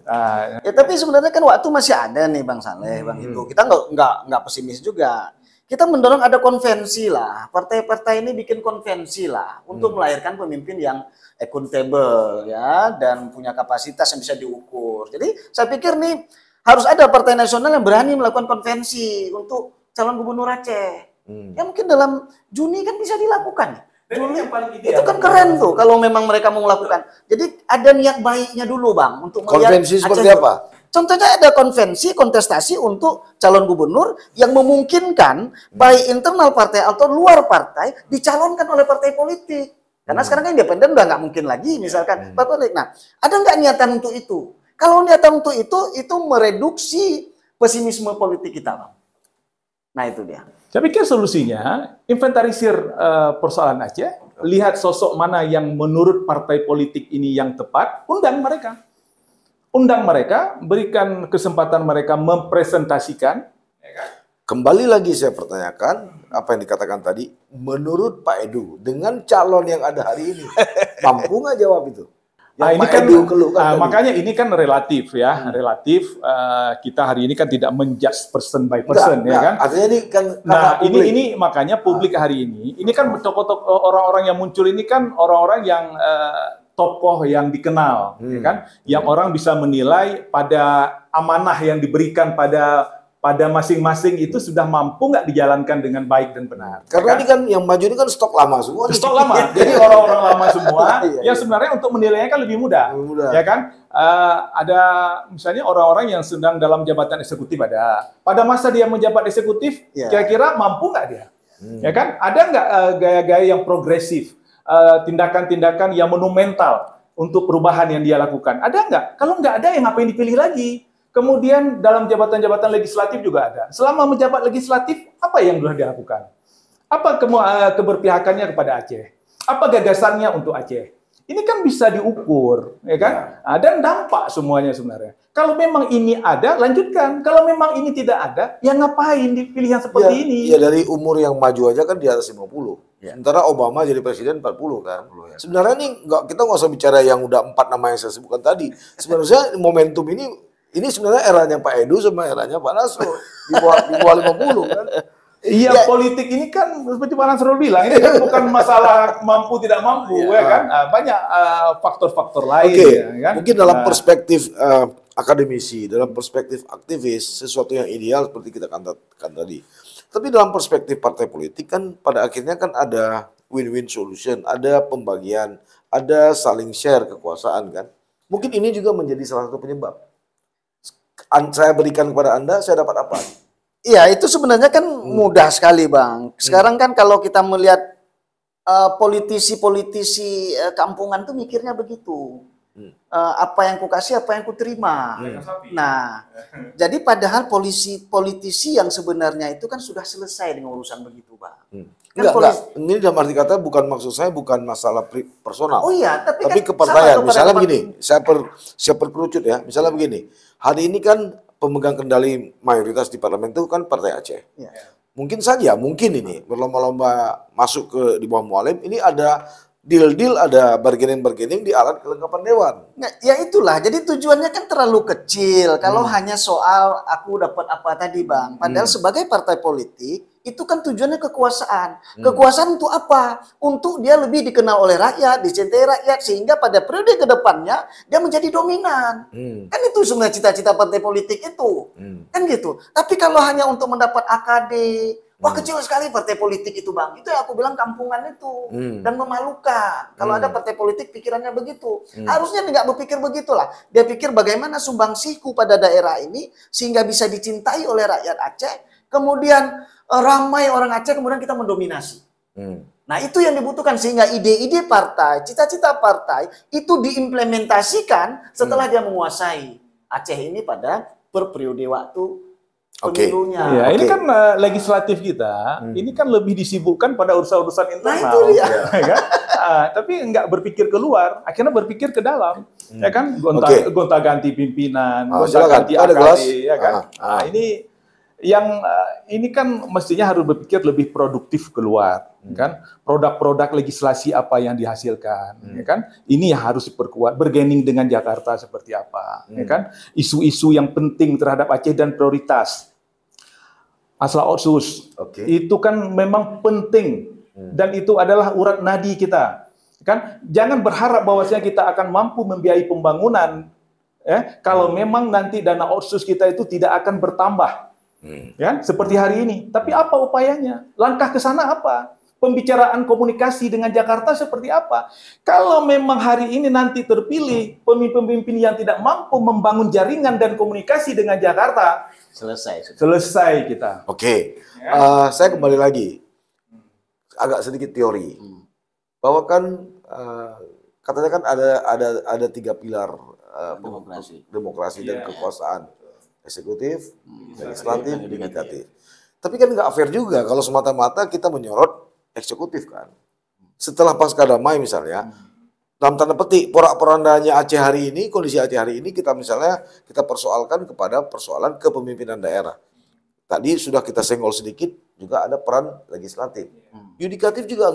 tapi sebenarnya kan waktu masih ada nih Bang Saleh, Bang Indo. Kita nggak pesimis juga. Kita mendorong ada konvensi lah. Partai-partai ini bikin konvensi lah untuk melahirkan pemimpin yang accountable ya dan punya kapasitas yang bisa diukur. Jadi saya pikir nih harus ada partai nasional yang berani melakukan konvensi untuk calon gubernur Aceh. Ya mungkin dalam Juni kan bisa dilakukan. Juni yang paling ideal. Itu kan keren tuh kalau memang mereka mau melakukan. Jadi ada niat baiknya dulu Bang untuk melihat konvensi seperti apa? Contohnya ada konvensi kontestasi untuk calon gubernur yang memungkinkan baik internal partai atau luar partai dicalonkan oleh partai politik. Karena sekarang kan independen udah nggak mungkin lagi misalkan partai politik. Nah, ada nggak niatan untuk itu? Kalau niatan untuk itu mereduksi pesimisme politik kita, Bang. Nah, itu dia. Saya pikir solusinya inventarisir persoalan Aceh, lihat sosok mana yang menurut partai politik ini yang tepat, undang mereka, berikan kesempatan mereka mempresentasikan. Kembali lagi saya pertanyakan apa yang dikatakan tadi, menurut Pak Edu dengan calon yang ada hari ini, mampu nggak jawab itu? Ini kan makanya ini kan relatif ya, relatif. Kita hari ini kan tidak menjudge person by person, ya kan? Artinya ini kan. Nah ini makanya publik hari ini kan tokoh-tokoh orang-orang yang muncul ini kan orang-orang yang tokoh yang dikenal, ya kan? Yang orang bisa menilai pada amanah yang diberikan pada masing-masing itu sudah mampu nggak dijalankan dengan baik dan benar. Karena ya kan? Ini kan yang maju ini kan stok lama semua. Stok lama, jadi orang-orang lama semua. Yang sebenarnya untuk menilainya kan lebih mudah. Ya kan? Ada misalnya orang-orang yang sedang dalam jabatan eksekutif ada. Pada masa dia menjabat eksekutif, kira-kira mampu nggak dia? Ya kan? Ada nggak gaya-gaya yang progresif? Tindakan-tindakan yang monumental untuk perubahan yang dia lakukan. Ada nggak? Kalau nggak ada, yang ngapain dipilih lagi? Kemudian dalam jabatan-jabatan legislatif juga ada. Selama menjabat legislatif, apa yang sudah dilakukan? Apa keberpihakannya kepada Aceh? Apa gagasannya untuk Aceh? Ini kan bisa diukur, ya kan? Dan dampak semuanya sebenarnya. Kalau memang ini ada, lanjutkan. Kalau memang ini tidak ada, ya ngapain dipilih yang seperti ini? Ya dari umur yang maju aja kan di atas 50. Sementara Obama jadi presiden 40 kan. Sebenarnya nih kita nggak usah bicara yang udah 4 nama yang saya sebutkan tadi. Sebenarnya momentum ini sebenarnya eranya Pak Edu sama eranya Pak Nasrul di bawah 50 kan. Iya, politik ini kan seperti Pak Nasrul bilang, ini kan bukan masalah mampu tidak mampu, ya kan? Banyak faktor-faktor lain. Ya kan? Mungkin dalam perspektif akademisi, dalam perspektif aktivis, sesuatu yang ideal seperti kita katakan tadi. Tapi dalam perspektif partai politik kan pada akhirnya kan ada win-win solution, ada pembagian, ada saling share kekuasaan kan. Mungkin ini juga menjadi salah satu penyebab. Saya berikan kepada Anda, saya dapat apa? Iya, itu sebenarnya kan mudah sekali, Bang. Sekarang kan kalau kita melihat politisi-politisi kampungan tuh mikirnya begitu. Apa yang ku kasih, apa yang ku terima. Nah, jadi padahal politisi yang sebenarnya itu kan sudah selesai dengan urusan begitu, Bang. Enggak. Ini dalam arti kata bukan maksud saya bukan masalah personal. Oh iya, tapi kan kepartaian. Misalnya begini, saya perkerucut ya. Misalnya begini, hari ini kan pemegang kendali mayoritas di parlemen itu kan Partai Aceh. Ya. Mungkin ini berlomba-lomba masuk ke di bawah Mualim, ini ada deal-deal, ada bargaining di alat kelengkapan dewan. Nah, ya itulah. Jadi tujuannya kan terlalu kecil. Kalau hanya soal aku dapat apa tadi, Bang. Padahal sebagai partai politik itu kan tujuannya kekuasaan. Kekuasaan untuk apa? Untuk dia lebih dikenal oleh rakyat, dicintai rakyat, sehingga pada periode kedepannya dia menjadi dominan. Kan itu sebenarnya cita-cita partai politik itu. Kan gitu. Tapi kalau hanya untuk mendapat AKD, wah kecil sekali partai politik itu, Bang. Itu yang aku bilang kampungan itu. Dan memalukan. Kalau ada partai politik pikirannya begitu. Harusnya nggak berpikir begitulah. Dia pikir bagaimana sumbangsihku pada daerah ini sehingga bisa dicintai oleh rakyat Aceh. Kemudian ramai orang Aceh, kemudian kita mendominasi. Nah itu yang dibutuhkan sehingga ide-ide partai, cita-cita partai itu diimplementasikan setelah dia menguasai Aceh ini pada periode waktu pemilunya. Ya, ini kan legislatif kita, ini kan lebih disibukkan pada urusan-urusan internal. Nah itu dia. Ya kan? Tapi nggak berpikir keluar, akhirnya berpikir ke dalam. Ya kan? Gonta-ganti pimpinan, gonta-ganti AKD, ya kan? Ini yang ini kan mestinya harus berpikir lebih produktif keluar, kan? Produk-produk legislasi apa yang dihasilkan, ya kan? Ini yang harus diperkuat, bergaining dengan Jakarta seperti apa, ya kan? Isu-isu yang penting terhadap Aceh dan prioritas. Masalah otsus, itu kan memang penting dan itu adalah urat nadi kita, kan? Jangan berharap bahwasanya kita akan mampu membiayai pembangunan, ya? Kalau memang nanti dana otsus kita itu tidak akan bertambah. Ya, seperti hari ini. Tapi apa upayanya? Langkah ke sana apa? Pembicaraan komunikasi dengan Jakarta seperti apa? Kalau memang hari ini nanti terpilih pemimpin-pemimpin yang tidak mampu membangun jaringan dan komunikasi dengan Jakarta, selesai kita. Saya kembali lagi agak sedikit teori bahwa kan katanya kan ada 3 pilar demokrasi dan kekuasaan. Eksekutif, legislatif, yudikatif. Tapi kan nggak fair juga kalau semata-mata kita menyorot eksekutif kan. Setelah pasca damai misalnya, dalam tanda petik porak-porandanya Aceh hari ini, kondisi Aceh hari ini kita persoalkan kepada persoalan kepemimpinan daerah. Tadi sudah kita senggol sedikit, juga ada peran legislatif. Yudikatif juga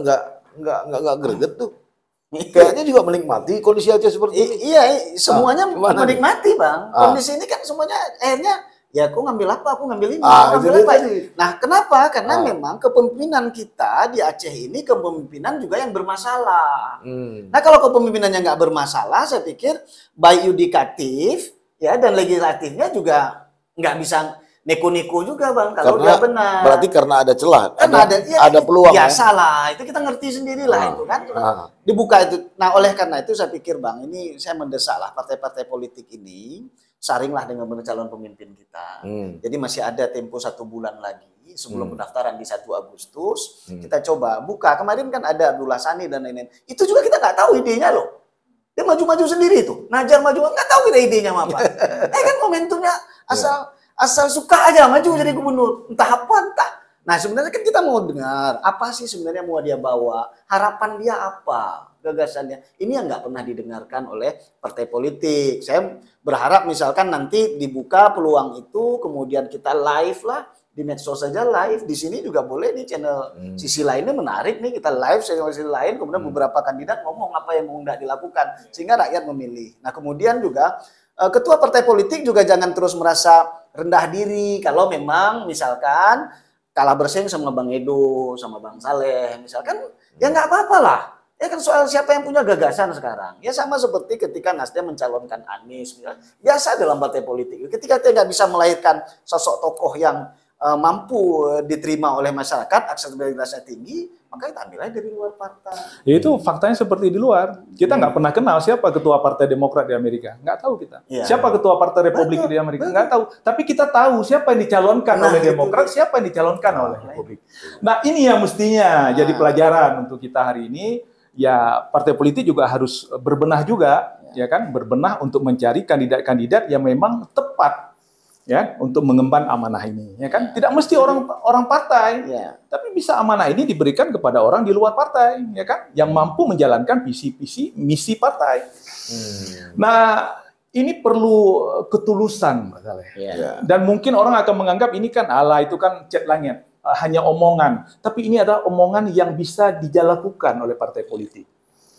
nggak greget tuh. Kayaknya juga menikmati kondisi Aceh seperti ini. Iya, semuanya menikmati, Bang. Kondisi ini kan semuanya akhirnya, ya aku ngambil apa, aku ngambil ini, ngambil apa. Nah, kenapa? Karena memang kepemimpinan kita di Aceh ini kepemimpinan juga yang bermasalah. Nah, kalau kepemimpinannya nggak bermasalah, saya pikir baik yudikatif ya dan legislatifnya juga nggak bisa neko-neko juga, Bang, kalau dia benar. Berarti karena ada celah, ada peluang. Biasalah, itu kita ngerti sendirilah itu kan. Dibuka itu. Nah, oleh karena itu saya pikir, Bang, ini saya mendesaklah partai-partai politik ini saringlah dengan calon pemimpin kita. Jadi masih ada tempo 1 bulan lagi sebelum pendaftaran di 1 Agustus. Kita coba buka. Kemarin kan ada Abdullah Sani dan lain-lain. Itu juga kita nggak tahu idenya loh. Dia maju-maju sendiri tuh. Najar maju, nggak tahu kita idenya apa. Kan momentumnya asal suka aja maju jadi gubernur, entah apa entah. Nah sebenarnya kan kita mau dengar apa sih sebenarnya mau dia bawa, harapan dia apa, gagasannya. Ini yang nggak pernah didengarkan oleh partai politik. Saya berharap misalkan nanti dibuka peluang itu, kemudian kita live lah di medsos saja live, di sini juga boleh di channel sisi lainnya menarik nih kita live sisi lain, kemudian beberapa kandidat ngomong apa yang mau nggak dilakukan sehingga rakyat memilih. Nah kemudian juga ketua partai politik juga jangan terus merasa rendah diri kalau memang misalkan kalah bersaing sama Bang Edo, sama Bang Saleh, misalkan ya nggak apa-apa lah. Ya kan soal siapa yang punya gagasan sekarang. Ya sama seperti ketika Nasdem mencalonkan Anies, biasa dalam partai politik. Ketika dia nggak bisa melahirkan sosok tokoh yang mampu diterima oleh masyarakat, aksesibilitasnya tinggi, maka kita ambil aja dari luar partai. Ya itu faktanya seperti di luar. Kita nggak pernah kenal siapa ketua partai Demokrat di Amerika. Nggak tahu kita. Siapa ketua partai Republik di Amerika. Nggak tahu. Tapi kita tahu siapa yang dicalonkan oleh Demokrat, siapa yang dicalonkan oleh Republik. Nah ini yang mestinya jadi pelajaran untuk kita hari ini. Ya partai politik juga harus berbenah juga, ya kan? Berbenah untuk mencari kandidat-kandidat yang memang tepat ya, untuk mengemban amanah ini, ya kan? Tidak mesti orang partai, tapi bisa amanah ini diberikan kepada orang di luar partai, ya kan? Yang mampu menjalankan visi-visi misi partai. Nah, ini perlu ketulusan, dan mungkin orang akan menganggap ini kan Allah itu kan cat langit, hanya omongan. Tapi ini adalah omongan yang bisa dilakukan oleh partai politik.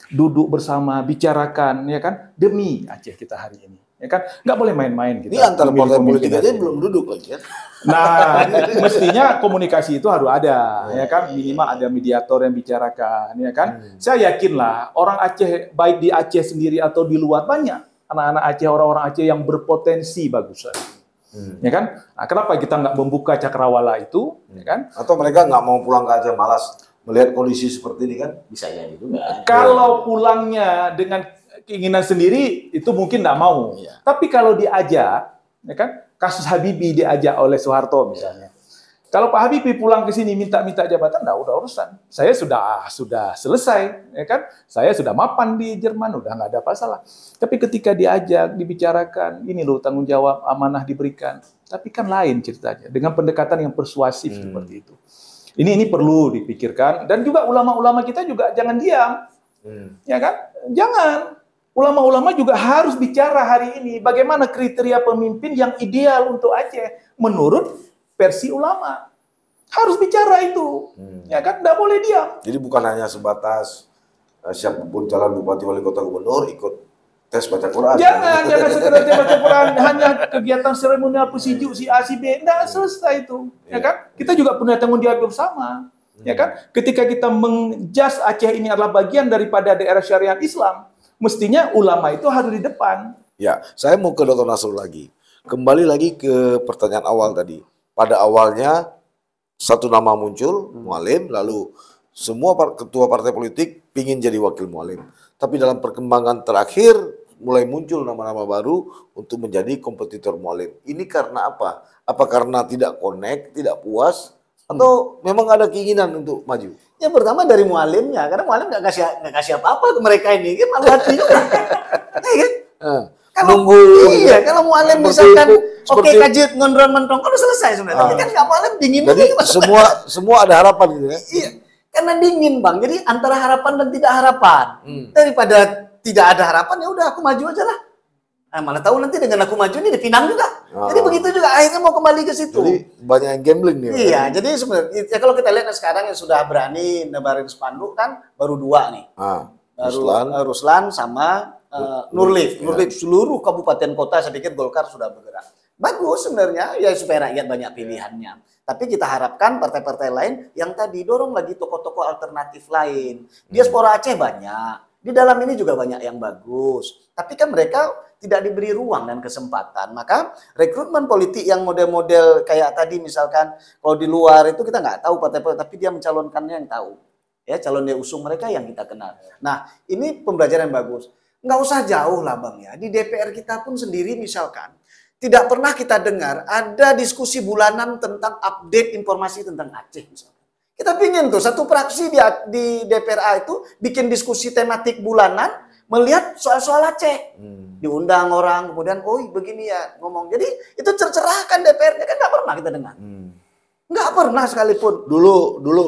Duduk bersama, bicarakan, ya kan? Demi Aceh kita hari ini. Ya kan, nggak boleh main-main. Ini antar partai politik aja belum duduk lagi ya. Nah, mestinya komunikasi itu harus ada, ya kan, minimal ada mediator yang bicarakan, ya kan. Saya yakinlah orang Aceh, baik di Aceh sendiri atau di luar, banyak anak-anak Aceh, orang-orang Aceh yang berpotensi bagus, ya kan. Nah, kenapa kita nggak membuka cakrawala itu, ya kan? Atau mereka nggak mau pulang ke Aceh, malas melihat kondisi seperti ini kan? Bisa jadi juga. Kalau pulangnya dengan keinginan sendiri itu mungkin nggak mau. Tapi kalau diajak, ya kan, kasus Habibie diajak oleh Soeharto misalnya. Kalau Pak Habibie pulang ke sini minta jabatan, udah urusan. Saya sudah selesai, ya kan? Saya sudah mapan di Jerman, udah nggak ada masalah. Tapi ketika diajak, dibicarakan, ini loh tanggung jawab amanah diberikan. Tapi kan lain ceritanya dengan pendekatan yang persuasif seperti itu. Ini perlu dipikirkan, dan juga ulama-ulama kita juga jangan diam, ya kan? Jangan. Ulama-ulama juga harus bicara hari ini bagaimana kriteria pemimpin yang ideal untuk Aceh menurut versi ulama. Harus bicara itu, ya kan? Nggak boleh diam. Jadi bukan hanya sebatas siapapun calon bupati, wali kota, gubernur ikut tes baca Quran. Jangan sekedar tes baca Quran, hanya kegiatan seremonial pusijuk si A si B, nggak selesai itu, ya kan? Kita juga punya tanggung jawab bersama, ya kan? Ketika kita menjas Aceh ini adalah bagian daripada daerah syariat Islam, mestinya ulama itu harus di depan. Ya, saya mau ke Dr. Nasrul lagi. Kembali lagi ke pertanyaan awal tadi. Pada awalnya satu nama muncul, Mualim, lalu semua ketua partai politik ingin jadi wakil Mualim. Tapi dalam perkembangan terakhir mulai muncul nama-nama baru untuk menjadi kompetitor Mualim. Ini karena apa? Apa karena tidak connect, tidak puas, atau memang ada keinginan untuk maju? Yang pertama dari mualimnya, karena mualim nggak kasih apa-apa ke mereka ini, kan malu hati juga. Kalau nunggu. Iya, kalau mualim misalkan oke kajut ngondron mentong, kan udah selesai sebenarnya. Kan nggak mualim dingin. Jadi semua ada harapan gitu ya? Iya, karena dingin bang. Jadi antara harapan dan tidak harapan. Daripada tidak ada harapan, ya udah aku maju aja lah. Nah, mana tahu nanti dengan aku maju ini dipinang juga. Jadi begitu juga akhirnya mau kembali ke situ. Jadi banyak yang gambling nih. Iya, jadi sebenarnya ya kalau kita lihat sekarang yang sudah berani nebarin spanduk kan baru dua nih. Ruslan sama Nurlif. Nurlif seluruh kabupaten kota saya pikir Golkar sudah bergerak. Bagus sebenarnya ya supaya rakyat banyak pilihannya. Tapi kita harapkan partai-partai lain yang tadi dorong lagi tokoh-tokoh alternatif lain. Diaspora Aceh banyak. Di dalam ini juga banyak yang bagus. Tapi kan mereka tidak diberi ruang dan kesempatan. Maka rekrutmen politik yang model-model kayak tadi misalkan kalau di luar itu kita nggak tahu partai-partai, tapi dia mencalonkannya yang tahu. Ya, calon dia usung mereka yang kita kenal. Nah, ini pembelajaran yang bagus. Nggak usah jauh lah Bang ya. Di DPR kita pun sendiri misalkan tidak pernah kita dengar ada diskusi bulanan tentang update informasi tentang Aceh misalkan. Kita pingin tuh satu fraksi di DPRA itu bikin diskusi tematik bulanan melihat soal-soal Aceh. Diundang orang, kemudian oh begini ya ngomong. Jadi itu cercerahkan DPR-nya kan nggak pernah kita dengar. Nggak pernah sekalipun. Dulu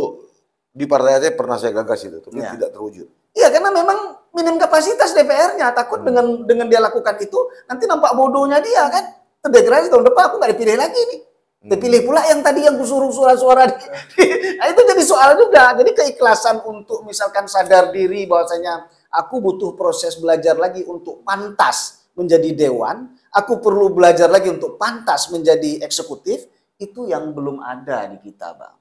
di Partai Aceh pernah saya gagas itu, tapi tidak terwujud. Iya, karena memang minim kapasitas DPR-nya. Takut dengan dia lakukan itu, nanti nampak bodohnya dia kan. Terdegradasi tahun depan aku nggak dipilih lagi nih. Dipilih pula yang tadi yang kusuruh suara-suara. Nah, itu jadi soal juga. Jadi keikhlasan untuk misalkan sadar diri bahwasanya aku butuh proses belajar lagi untuk pantas menjadi dewan. Aku perlu belajar lagi untuk pantas menjadi eksekutif. Itu yang belum ada di kita, Bang.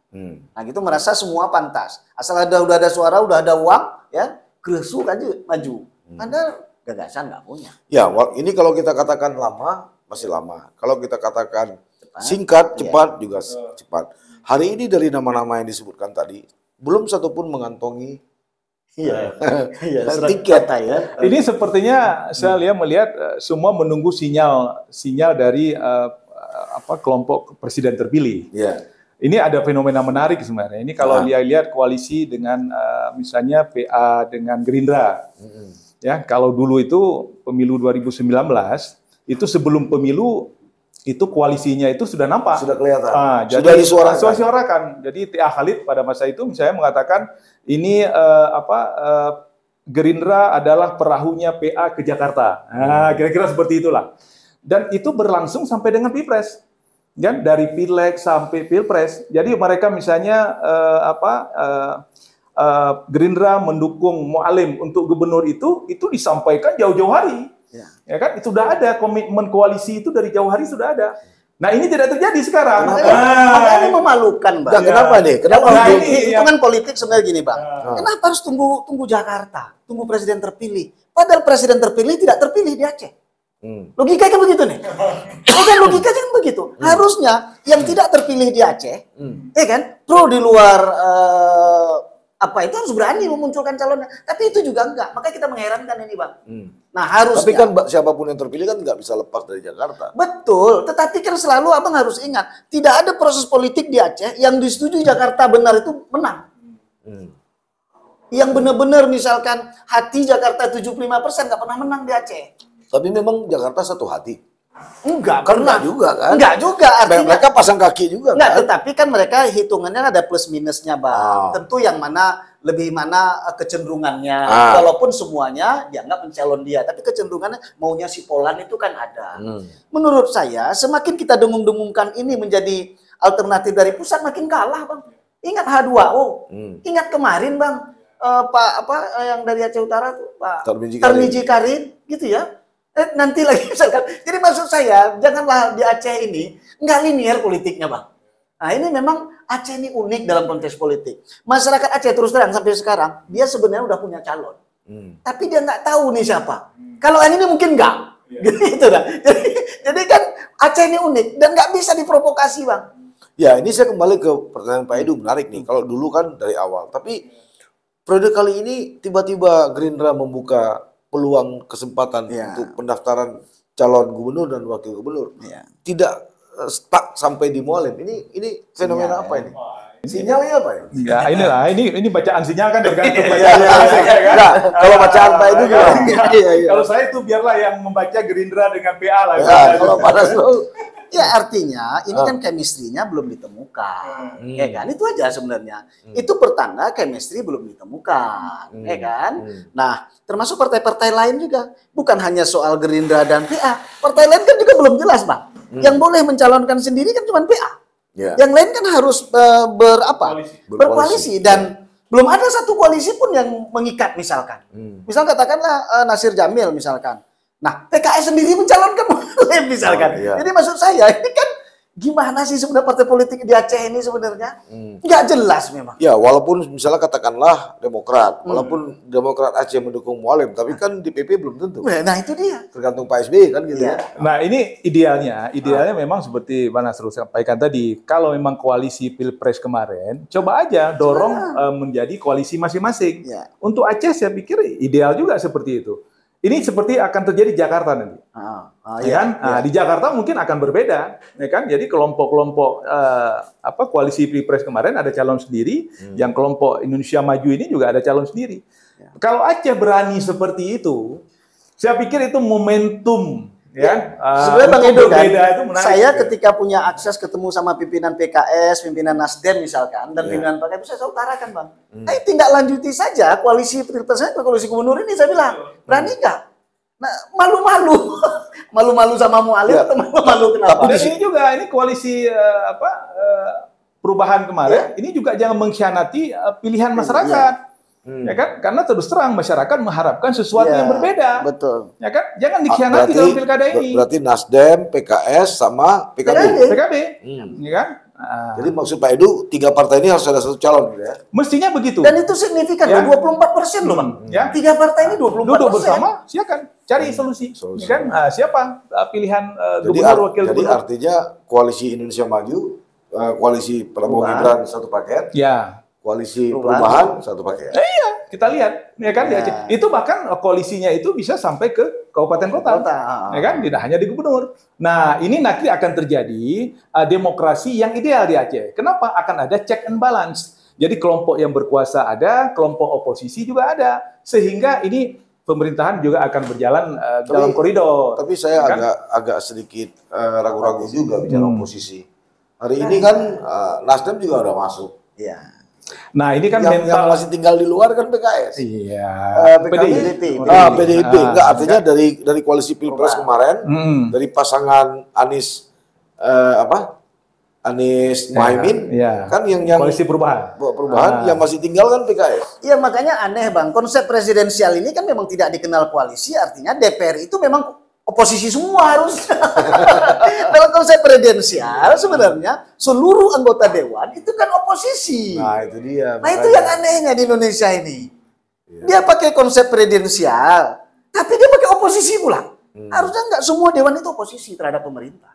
Nah, gitu merasa semua pantas. Asal udah ada suara, udah ada uang, ya, gersuk aja maju. Padahal gagasan nggak punya. Ya, ini kalau kita katakan lama, masih lama. Kalau kita katakan singkat, cepat, juga cepat. Hari ini dari nama-nama yang disebutkan tadi, belum satupun mengantongi tiket. Ya. Ini sepertinya saya melihat semua menunggu sinyal dari kelompok presiden terpilih. Ini ada fenomena menarik sebenarnya. Ini kalau lihat koalisi dengan misalnya PA dengan Gerindra. Ya, kalau dulu itu pemilu 2019 itu sebelum pemilu itu koalisinya itu sudah nampak. Sudah kelihatan. Sudah disuarakan. Jadi T.A. Khalid pada masa itu misalnya mengatakan ini Gerindra adalah perahunya PA ke Jakarta. Kira-kira seperti itulah. Dan itu berlangsung sampai dengan Pilpres. Kan dari Pileg sampai Pilpres. Jadi mereka misalnya Gerindra mendukung Mualim untuk gubernur itu disampaikan jauh-jauh hari. Ya kan? Itu sudah ada komitmen koalisi itu dari jauh hari sudah ada. Nah, ini tidak terjadi sekarang. Makanya ini memalukan, Bang. Nah, kenapa nih? Kenapa? Hitungan politik sebenarnya gini, Bang. Kenapa harus tunggu Jakarta, tunggu presiden terpilih? Padahal presiden terpilih tidak terpilih di Aceh. Logika kan begitu nih. Logika kan begitu. Harusnya yang tidak terpilih di Aceh, kan, di luar itu harus berani memunculkan calonnya. Tapi itu juga enggak. Makanya kita mengherankan ini, Bang. Nah, harusnya. Tapi kan siapapun yang terpilih kan nggak bisa lepas dari Jakarta. Betul. Tetapi kan selalu Abang harus ingat, tidak ada proses politik di Aceh yang disetujui Jakarta benar itu menang. Yang benar-benar misalkan hati Jakarta 75% nggak pernah menang di Aceh. Tapi memang Jakarta satu hati. Enggak, kan enggak juga kan? Enggak juga. Artinya, mereka pasang kaki juga enggak, kan? Tetapi kan mereka hitungannya ada plus minusnya, Bang. Tentu yang lebih mana kecenderungannya. Walaupun semuanya dianggap mencalon dia, tapi kecenderungannya maunya si Polan itu kan ada. Menurut saya, semakin kita dengung-dengungkan ini menjadi alternatif dari pusat, makin kalah, Bang. Ingat H2O. Ingat kemarin, Bang, yang dari Aceh Utara tuh, Pak Tarmizi Karim, gitu ya. Nanti lagi misalkan. Jadi maksud saya, janganlah di Aceh ini nggak linear politiknya, Bang. Nah, ini memang Aceh ini unik dalam konteks politik. Masyarakat Aceh terus terang sampai sekarang, dia sebenarnya udah punya calon. Tapi dia nggak tahu nih siapa. Kalau yang ini mungkin nggak. Gitu dah. Jadi kan Aceh ini unik dan nggak bisa diprovokasi, Bang. Ya, ini saya kembali ke pertanyaan Pak Edu, menarik nih. Kalau dulu kan dari awal. Tapi periode kali ini tiba-tiba Gerindra membuka peluang kesempatan untuk pendaftaran calon gubernur dan wakil gubernur. Tidak stuck sampai di Mualim. Ini fenomena apa ini? Sinyalnya apa ya? Ini bacaan sinyal kan tergantung. Kalau bacaan Pak itu kalau saya itu biarlah yang membaca Gerindra dengan PA lah. Kalau panas ya artinya ini kan chemistry-nya belum ditemukan. Ya kan? Itu aja sebenarnya. Itu pertanda chemistry belum ditemukan. Ya kan? Nah, termasuk partai-partai lain juga. Bukan hanya soal Gerindra dan PA. Partai lain kan juga belum jelas, Bang. Yang boleh mencalonkan sendiri kan cuma PA. Yang lain kan harus berkoalisi. Dan belum ada satu koalisi pun yang mengikat misalkan. Misal katakanlah Nasir Jamil misalkan. Nah, PKS sendiri mencalonkan Mualim misalkan. Jadi maksud saya ini kan gimana sih sebenarnya partai politik di Aceh ini sebenarnya? Nggak jelas memang. Ya, walaupun misalnya katakanlah Demokrat, walaupun Demokrat Aceh mendukung Mualim, tapi kan DPP belum tentu. Nah, itu dia. Tergantung Pak SBY kan gitu ya. Nah, ini idealnya memang seperti Pak Nasrul sampaikan tadi, kalau memang koalisi Pilpres kemarin, coba aja dorong menjadi koalisi masing-masing. Untuk Aceh saya pikir ideal juga seperti itu. Ini seperti akan terjadi di Jakarta nanti, Di Jakarta mungkin akan berbeda, ya kan? Jadi kelompok-kelompok koalisi Pilpres kemarin ada calon sendiri, yang kelompok Indonesia Maju ini juga ada calon sendiri. Kalau Aceh berani seperti itu, saya pikir itu momentum. Sebenarnya Bang Edo kan, saya ketika punya akses ketemu sama pimpinan PKS, pimpinan Nasdem misalkan, dan pimpinan PKS, saya utarakan, Bang. Tindak lanjuti saja koalisi Pilpres, koalisi gubernur ini, saya bilang, berani nggak? Nah, malu-malu. Malu-malu sama Mualim atau malu-malu kenapa? Dan ini juga, ini koalisi perubahan kemarin, ini juga jangan mengkhianati pilihan masyarakat. Ya kan? Karena terus terang masyarakat mengharapkan sesuatu yang berbeda. Betul. Ya kan? Jangan dikhianati dalam pilkada ini. Berarti Nasdem, PKS sama PKB. Ya kan? Jadi maksud Pak Edu, 3 partai ini harus ada satu calon gitu ya. Mestinya begitu. Dan itu signifikan, 24% loh, Bang. 3 partai ini 24%. Duduk bersama, silakan cari solusi. Ya kan? Siapa pilihan gubernur, wakil gubernur? Jadi artinya koalisi Indonesia Maju, koalisi Prabowo Gibran satu paket. Koalisi perubahan satu paket. Iya, kita lihat, ya kan? Itu bahkan koalisinya itu bisa sampai ke kabupaten kota, ya kan? Tidak hanya di gubernur. Nah, ini nanti akan terjadi demokrasi yang ideal di Aceh. Kenapa? Akan ada check and balance. Jadi kelompok yang berkuasa ada, kelompok oposisi juga ada, sehingga ini pemerintahan juga akan berjalan dalam koridor. Tapi saya agak sedikit ragu-ragu juga bicara oposisi. Hari ini kan Nasdem juga udah masuk. Iya. Nah ini kan yang masih tinggal di luar kan PKS. Iya. PDIP. Enggak, artinya dari koalisi Pilpres kemarin, dari pasangan Anies Anies Muhaimin, kan yang koalisi perubahan yang masih tinggal kan PKS. Iya, makanya aneh Bang, konsep presidensial ini kan memang tidak dikenal koalisi, artinya DPR itu memang oposisi semua harus. Dalam konsep presidensial sebenarnya seluruh anggota dewan itu kan oposisi. Nah itu dia. Nah itu yang anehnya di Indonesia ini. Dia pakai konsep presidensial, tapi dia pakai oposisi pula. Harusnya nggak semua dewan itu oposisi terhadap pemerintah.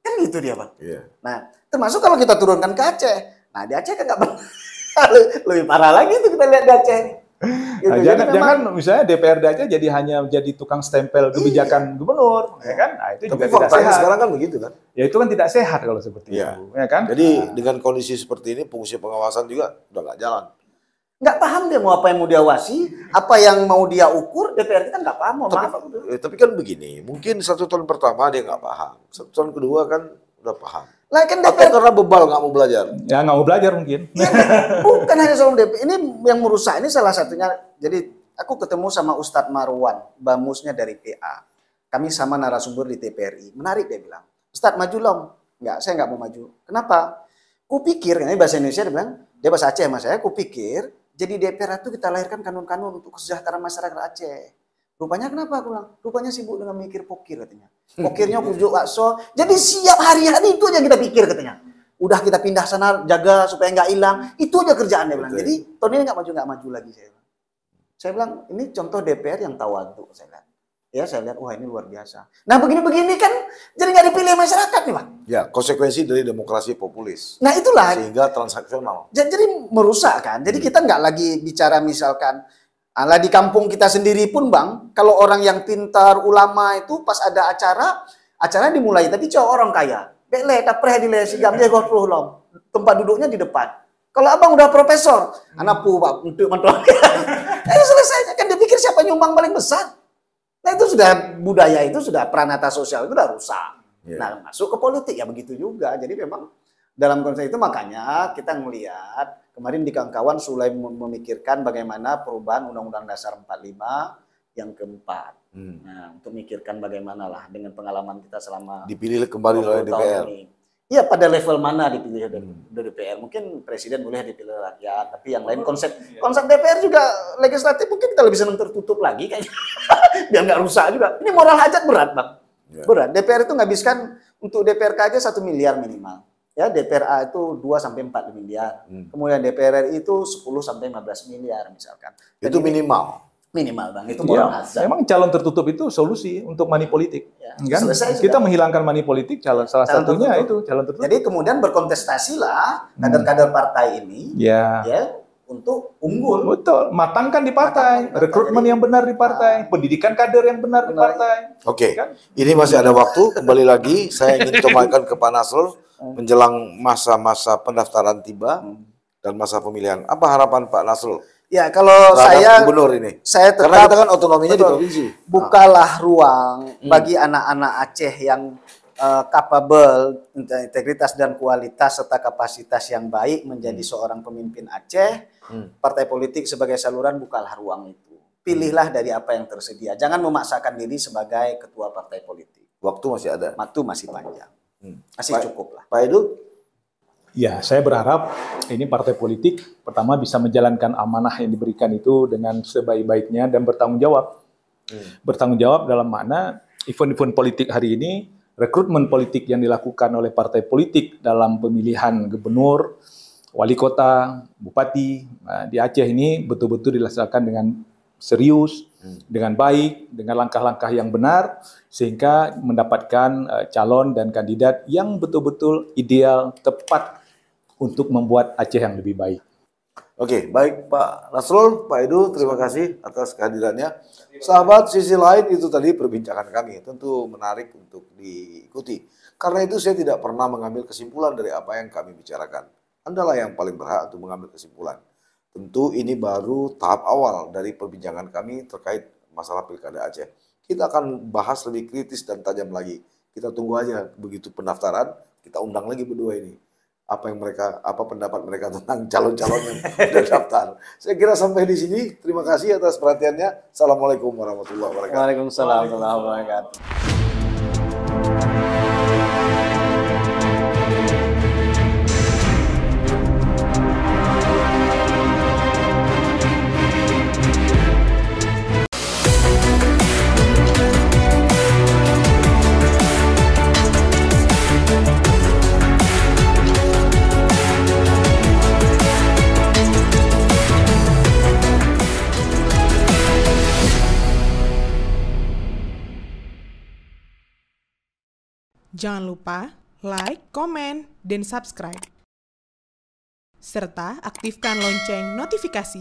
Kan gitu dia Bang. Nah termasuk kalau kita turunkan ke Aceh. Nah di Aceh kan nggak lebih parah lagi itu kita lihat di Aceh. Gitu. Nah, jangan misalnya DPRD aja jadi hanya menjadi tukang stempel kebijakan gubernur, ya kan? Nah, itu tapi juga tidak sehat. Sekarang kan begitu kan? Ya itu kan tidak sehat kalau seperti itu, ya kan? Jadi dengan kondisi seperti ini fungsi pengawasan juga udah nggak jalan. Nggak paham dia mau apa yang mau diawasi, apa yang mau dia ukur, DPRD kan nggak paham. Tapi kan begini, mungkin 1 tahun pertama dia nggak paham, 1 tahun kedua kan udah paham. Lah kan DPR karena bebal nggak mau belajar. Ya nggak mau belajar mungkin. Ya, bukan hanya soal DPR. Ini yang merusak ini salah satunya. Jadi aku ketemu sama Ustadz Marwan, bamusnya dari PA. Kami sama narasumber di TPRI. Menarik dia bilang, Ustadz maju long. Enggak, saya nggak mau maju. Kenapa? Kupikir, ini bahasa Indonesia dia bilang, dia bahasa Aceh sama saya. Kupikir jadi DPR itu kita lahirkan kanun-kanun untuk kesejahteraan masyarakat Aceh. Rupanya kenapa aku bilang? Rupanya sibuk dengan mikir pokir katanya. Pokirnya pujuk bakso. Jadi siap hari-hari itu aja kita pikir katanya. Udah kita pindah sana jaga supaya nggak hilang. Itu aja kerjaan dia bilang. Jadi tahun ini nggak maju lagi saya bilang. Saya bilang ini contoh DPR yang tawadhu saya lihat. Ya saya lihat wah ini luar biasa. Nah begini-begini kan jadi nggak dipilih masyarakat nih Pak. Ya konsekuensi dari demokrasi populis. Nah itulah. Sehingga transaksional. Jadi merusak kan. Jadi kita nggak lagi bicara misalkan ala di kampung kita sendiri pun Bang, kalau orang yang pintar, ulama itu pas ada acara dimulai, tapi cowok orang kaya. Bele, tapreh di lesi, gamnya gotroh lom. Tempat duduknya di depan. Kalau abang udah profesor, anak Pak, untuk mentok. Selesai, kan dia pikir siapa nyumbang paling besar. Nah itu sudah budaya itu sudah pranata sosial itu udah rusak. Nah masuk ke politik ya begitu juga. Jadi memang dalam konteks itu makanya kita melihat kemarin di kawan-kawan Sulai memikirkan bagaimana perubahan Undang-Undang Dasar 45 yang keempat. Nah, untuk memikirkan bagaimana lah dengan pengalaman kita selama dipilih kembali oleh DPR. Iya, pada level mana dipilih oleh DPR? Mungkin presiden boleh dipilih rakyat, tapi yang lain konsep DPR juga legislatif mungkin kita lebih senang tertutup lagi kayaknya. Biar nggak rusak juga. Ini moral hajat berat, Bang. Berat. DPR itu ngabiskan untuk DPRK aja 1 miliar minimal. Ya, DPRA itu 2 sampai 4 miliar. Kemudian DPR RI itu 10 sampai 15 miliar misalkan. Dan itu minimal. Minimal Bang, itu moral hazard. Memang calon tertutup itu solusi untuk money politik. Ya, kan? Kita menghilangkan money politik salah satunya tertutup. Itu calon tertutup. Jadi kemudian berkontestasilah kader-kader partai ini ya untuk unggul. Betul, matangkan di partai, rekrutmen yang benar di partai, pendidikan kader yang benar di partai. Oke. Kan? Ini masih ada waktu, kembali lagi saya ingin cobakan ke Pak Nasrul menjelang masa-masa pendaftaran tiba dan masa pemilihan. Apa harapan Pak Nasrul? Ya, kalau saya gubernur ini. Saya tetap, karena kita kan otonominya di provinsi. Bukalah ruang bagi anak-anak Aceh yang capable, integritas dan kualitas serta kapasitas yang baik menjadi seorang pemimpin Aceh. Partai politik sebagai saluran, bukalah ruang itu. Pilihlah dari apa yang tersedia. Jangan memaksakan diri sebagai ketua partai politik. Waktu masih ada. Waktu masih panjang. Masih cukup lah. Pak Edu? Ya, saya berharap ini partai politik pertama bisa menjalankan amanah yang diberikan itu dengan sebaik-baiknya dan bertanggung jawab. Bertanggung jawab dalam makna event-event politik hari ini, rekrutmen politik yang dilakukan oleh partai politik dalam pemilihan gubernur, wali kota, bupati di Aceh ini betul-betul dilaksanakan dengan serius, dengan baik, dengan langkah-langkah yang benar, sehingga mendapatkan calon dan kandidat yang betul-betul ideal, tepat untuk membuat Aceh yang lebih baik. Oke, baik Pak Nasrul, Pak Edu, terima kasih atas kehadirannya. Sahabat, sisi lain itu tadi perbincangan kami, tentu menarik untuk diikuti. Karena itu saya tidak pernah mengambil kesimpulan dari apa yang kami bicarakan. Andalah yang paling berhak untuk mengambil kesimpulan. Tentu ini baru tahap awal dari perbincangan kami terkait masalah Pilkada Aceh. Kita akan bahas lebih kritis dan tajam lagi. Kita tunggu aja begitu pendaftaran, kita undang lagi berdua ini. Apa pendapat mereka tentang calon-calon yang sudah daftar. Saya kira sampai di sini. Terima kasih atas perhatiannya. Assalamualaikum warahmatullahi wabarakatuh. Waalaikumsalam warahmatullahi wabarakatuh. Jangan lupa like, komen, dan subscribe. Serta aktifkan lonceng notifikasi.